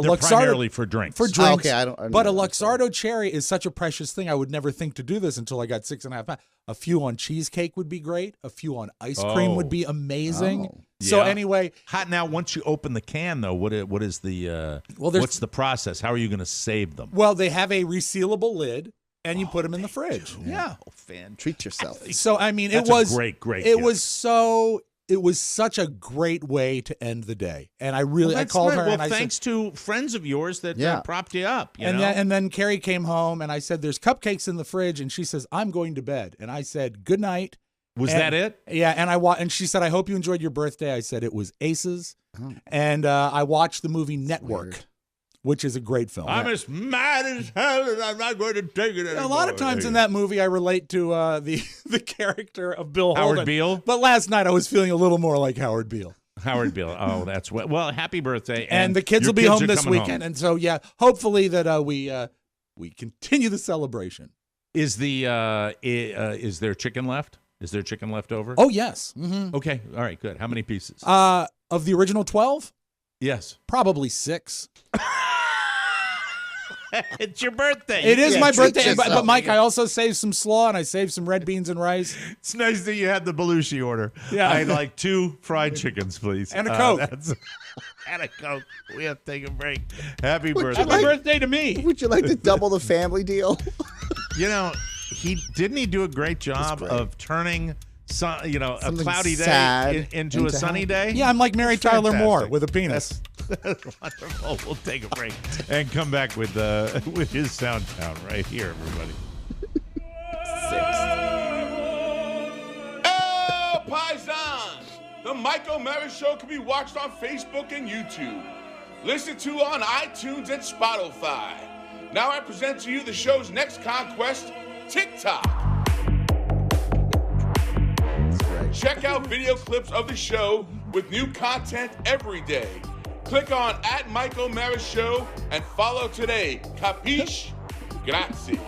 They're primarily for drinks. For drinks. Okay, I don't but a know. Luxardo cherry is such a precious thing. I would never think to do this until I got 6.5 pounds. A few on cheesecake would be great. A few on ice cream would be amazing. So anyway, hot now. Once you open the can, though, what is the what's the process? How are you going to save them? Well, they have a resealable lid, and you put them in the fridge. Yeah, fan. Treat yourself. So I mean, That's it was a great. It was such a great way to end the day, and I called her. Well, and I thanks to friends of yours that propped you up. You know? And then Carrie came home, and I said, "There's cupcakes in the fridge," and she says, "I'm going to bed," and I said, "Good night." Was that it? Yeah, and she said, "I hope you enjoyed your birthday." I said, "It was aces," and I watched the movie Network, which is a great film. I'm as mad as hell, and I'm not going to take it anymore. A lot of times in that movie, I relate to the character of Bill Holden. Howard Beale? But last night, I was feeling a little more like Howard Beale. Howard Beale. Oh, that's well. Happy birthday! And the kids will be home this weekend, and so hopefully that we continue the celebration. Is there chicken left? Is there chicken left over? Oh yes. Mm-hmm. Okay. All right. Good. How many pieces? Of the original 12? Yes. Probably 6. It's your birthday. It is my birthday. treat But yourself. Mike, I also saved some slaw and I saved some red beans and rice. It's nice that you had the Belushi order. Yeah. I'd like 2 fried chickens, please. And a Coke. And a Coke. We have to take a break. Happy Would you birthday. Happy birthday to me. Would you like to double the family deal? You know, he do a great job great. of turning a Something cloudy sad day into a sunny happy. day. Yeah, I'm like Mary Tyler Moore Fantastic. with a penis. That's wonderful. We'll take a break and come back with his Soundtown right here, everybody. Oh, paisans! The Mike O'Mara Show can be watched on Facebook and YouTube. Listened to on iTunes and Spotify. Now I present to you the show's next conquest, TikTok. Check out video clips of the show with new content every day. Click on @Mike O'Mara Show and follow today. Capiche? Grazie.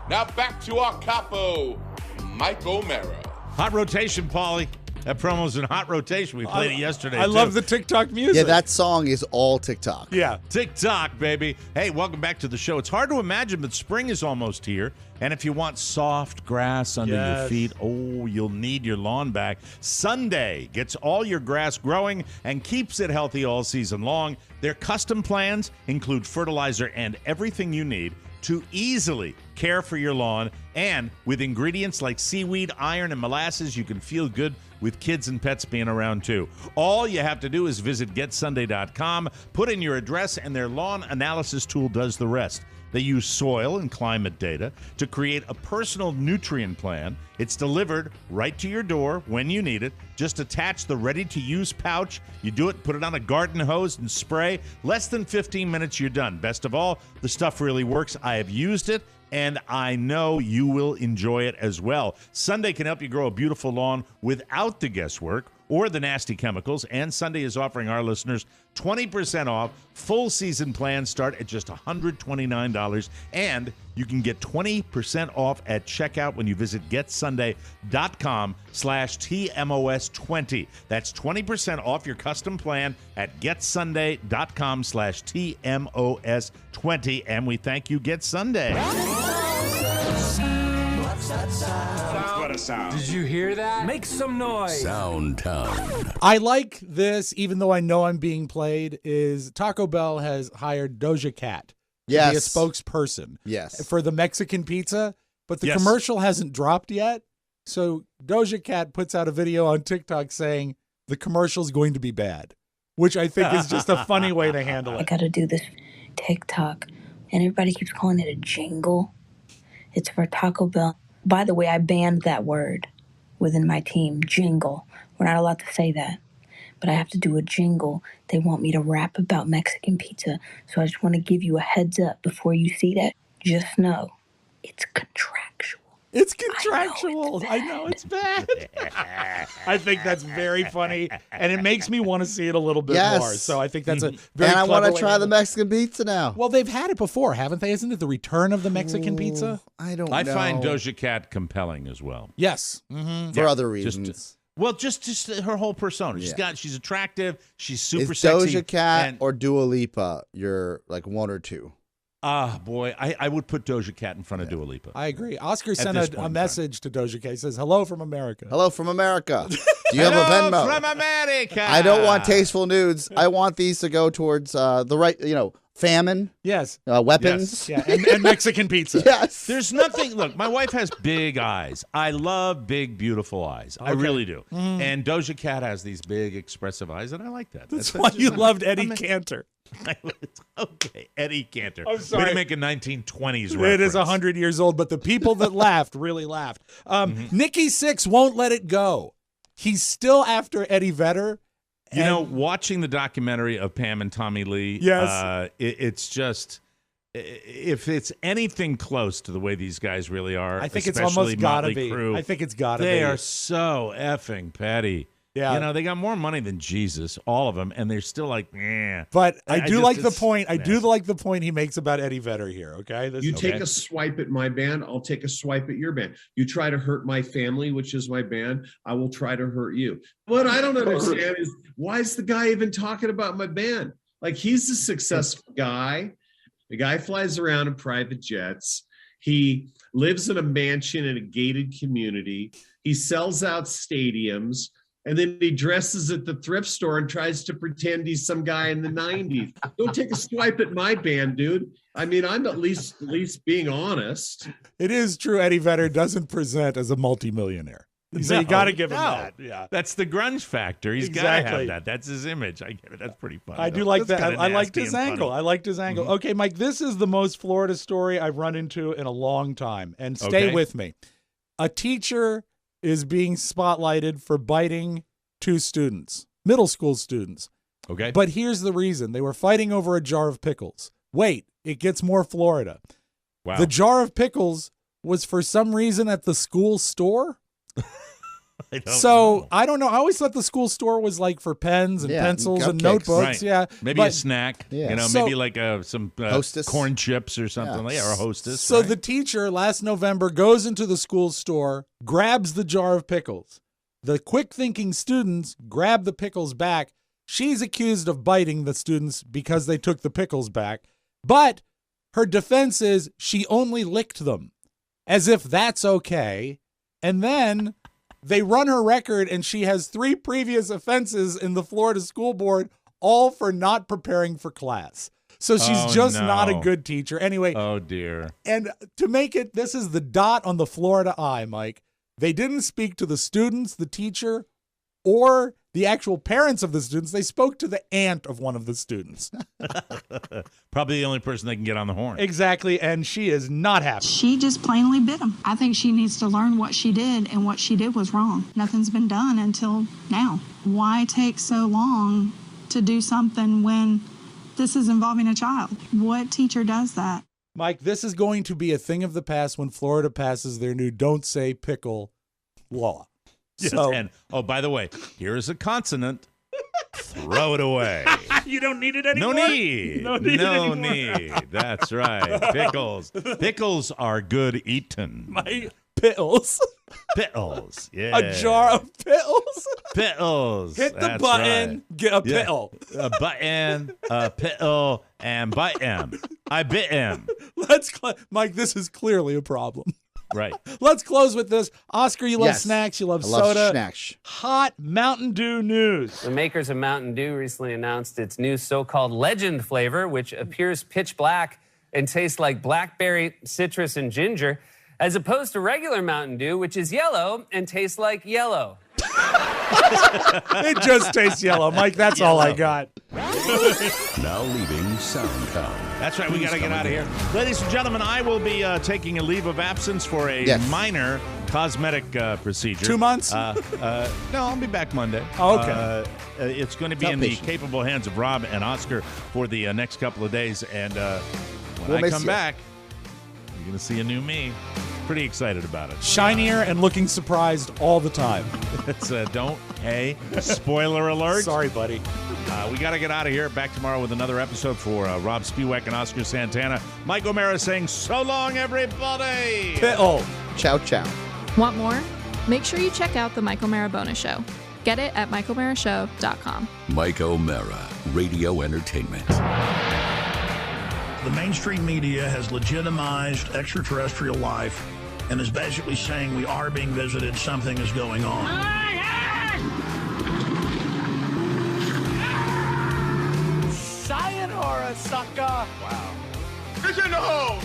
Now back to our capo, Mike O'Mara. Hot rotation, Paulie. That promo's in hot rotation. We played it yesterday. I love the TikTok music. Yeah, that song is all TikTok. Yeah. TikTok, baby. Hey, welcome back to the show. It's hard to imagine, but spring is almost here. And if you want soft grass under your feet, you'll need your lawn back. Sunday gets all your grass growing and keeps it healthy all season long. Their custom plans include fertilizer and everything you need to easily care for your lawn. And with ingredients like seaweed, iron, and molasses, you can feel good with kids and pets being around too. All you have to do is visit getsunday.com, put in your address, and their lawn analysis tool does the rest. They use soil and climate data to create a personal nutrient plan. It's delivered right to your door when you need it. Just attach the ready-to-use pouch. You do it, put it on a garden hose and spray. Less than 15 minutes, you're done. Best of all, the stuff really works. I have used it, and I know you will enjoy it as well. Sunday can help you grow a beautiful lawn without the guesswork or the nasty chemicals, and Sunday is offering our listeners 20% off. Full season plans start at just $129, and you can get 20% off at checkout when you visit getsunday.com/TMOS20. That's 20% off your custom plan at getsunday.com/TMOS20. And we thank you, Get Sunday. What a sound. Did you hear that? Make some noise. Soundtown. I like this, even though I know I'm being played, is Taco Bell has hired Doja Cat to be a Yes. spokesperson Yes. for the Mexican pizza, but the Yes. commercial hasn't dropped yet. So Doja Cat puts out a video on TikTok saying the commercial's going to be bad, which I think is just a funny way to handle I it. got to do this TikTok, and everybody keeps calling it a jingle. It's for Taco Bell. By the way, I banned that word within my team, jingle. We're not allowed to say that, but I have to do a jingle. They want me to rap about Mexican pizza, so I just want to give you a heads up before you see that. Just know, it's contractual. It's contractual. I know it's bad. I think that's very funny, and it makes me want to see it a little bit Yes. more. So I think that's a very And I want clever to way try the do it. Mexican pizza now. Well, they've had it before, haven't they? Isn't it the return of the Mexican pizza? I don't I know. find Doja Cat compelling as well. Yes. Mm-hmm. For other reasons. Just her whole persona. She's attractive. She's super Is sexy. Doja Cat and- or Dua Lipa your like one or two? Boy, I would put Doja Cat in front of Dua Lipa. I agree. Oscar At sent this a point in message to Doja Cat. He says, "Hello from America." Hello from America. Do you have a Hello Venmo? from America. I don't want tasteful nudes. I want these to go towards the right, famine. Yes. Weapons. Yeah, and Mexican pizza. Yes. There's nothing. Look, my wife has big eyes. I love big, beautiful eyes. I really do. And Doja Cat has these big, expressive eyes, and I like that. That's why you loved Eddie Cantor. Okay, Eddie Cantor. I'm sorry. Way to make a 1920s reference. It is 100 years old, but the people that laughed really laughed. Nikki Sixx won't let it go. He's still after Eddie Vedder. You know, watching the documentary of Pam and Tommy Lee, Yes. it's just, if it's anything close to the way these guys really are, I think it's especially almost gotta Motley be. Crue, I think it's gotta they be. are so effing petty. Yeah. You know, they got more money than Jesus, all of them, and they're still like, eh. But I do like the it's point. I do nasty. like the point he makes about Eddie Vedder here. Okay, You take a swipe at my band, I'll take a swipe at your band. You try to hurt my family, which is my band, I will try to hurt you. What I don't understand is, why is the guy even talking about my band? Like, he's a successful guy. The guy flies around in private jets. He lives in a mansion in a gated community. He sells out stadiums. And then he dresses at the thrift store and tries to pretend he's some guy in the 90s. Don't take a swipe at my band, dude. I mean, I'm at least being honest. It is true Eddie Vedder doesn't present as a multimillionaire. So you got to give him that. Yeah, that's the grunge factor. He's got to have that. That's his image. I get it. That's pretty funny. I do like that. I liked his angle. I liked his angle. Okay, Mike, this is the most Florida story I've run into in a long time. And stay with me. A teacher is being spotlighted for biting 2 students, middle school students. Okay. But here's the reason. They were fighting over a jar of pickles. Wait, it gets more Florida. Wow. The jar of pickles was for some reason at the school store. I don't know. I always thought the school store was like for pens and pencils and notebooks. Right. Yeah. Maybe a snack. Yeah. You know, maybe like some Hostess. corn chips or something. Yeah, or a Hostess. So the teacher last November goes into the school store, grabs the jar of pickles. The quick-thinking students grab the pickles back. She's accused of biting the students because they took the pickles back. But her defense is she only licked them, as if that's okay. And then they run her record, and she has 3 previous offenses in the Florida school board, all for not preparing for class. So she's just not a good teacher. Anyway. Oh, dear. And to make it, this is the dot on the Florida I, Mike. They didn't speak to the students, the teacher, or the actual parents of the students. They spoke to the aunt of one of the students. Probably the only person they can get on the horn. Exactly, and she is not happy. She just plainly bit him. I think she needs to learn what she did, and what she did was wrong. Nothing's been done until now. Why take so long to do something when this is involving a child? What teacher does that? Mike, this is going to be a thing of the past when Florida passes their new don't say pickle law. Yes, So, and by the way, here's a consonant. Throw it away. You don't need it anymore? No need. No need. That's right. Pickles. Pickles are good eaten. My pickles. Pickles. Yeah. A jar of pickles. Pickles. Hit the That's button, right. get a pickle. A button, a pickle, and bite him. I bit him. Mike, this is clearly a problem. Right. Let's close with this. Oscar, you love Yes. snacks. You love I soda. love snacks. Hot Mountain Dew news. The makers of Mountain Dew recently announced its new so-called legend flavor, which appears pitch black and tastes like blackberry, citrus, and ginger, as opposed to regular Mountain Dew, which is yellow and tastes like yellow. It just tastes yellow, Mike. That's all I got. Now leaving SoundCloud. That's right. We got to get out of here. Ladies and gentlemen, I will be taking a leave of absence for a minor cosmetic procedure. 2 months? No, I'll be back Monday. Oh, okay. It's going to be in the capable hands of Robb and Oscar for the next couple of days. And when I come back, you're going to see a new me. Pretty excited about it. Shinier and looking surprised all the time. It's spoiler alert. Sorry, buddy. We got to get out of here. Back tomorrow with another episode for Robb Spiewak and Oscar Santana. Mike O'Mara saying so long, everybody. Pickle. Ciao, ciao. Want more? Make sure you check out the Mike O'Mara Bonus Show. Get it at MikeO'MaraShow.com. Mike O'Mara, Radio Entertainment. The mainstream media has legitimized extraterrestrial life and is basically saying we are being visited, something is going on. Sayonara, sucker! Wow. Fish in the hole!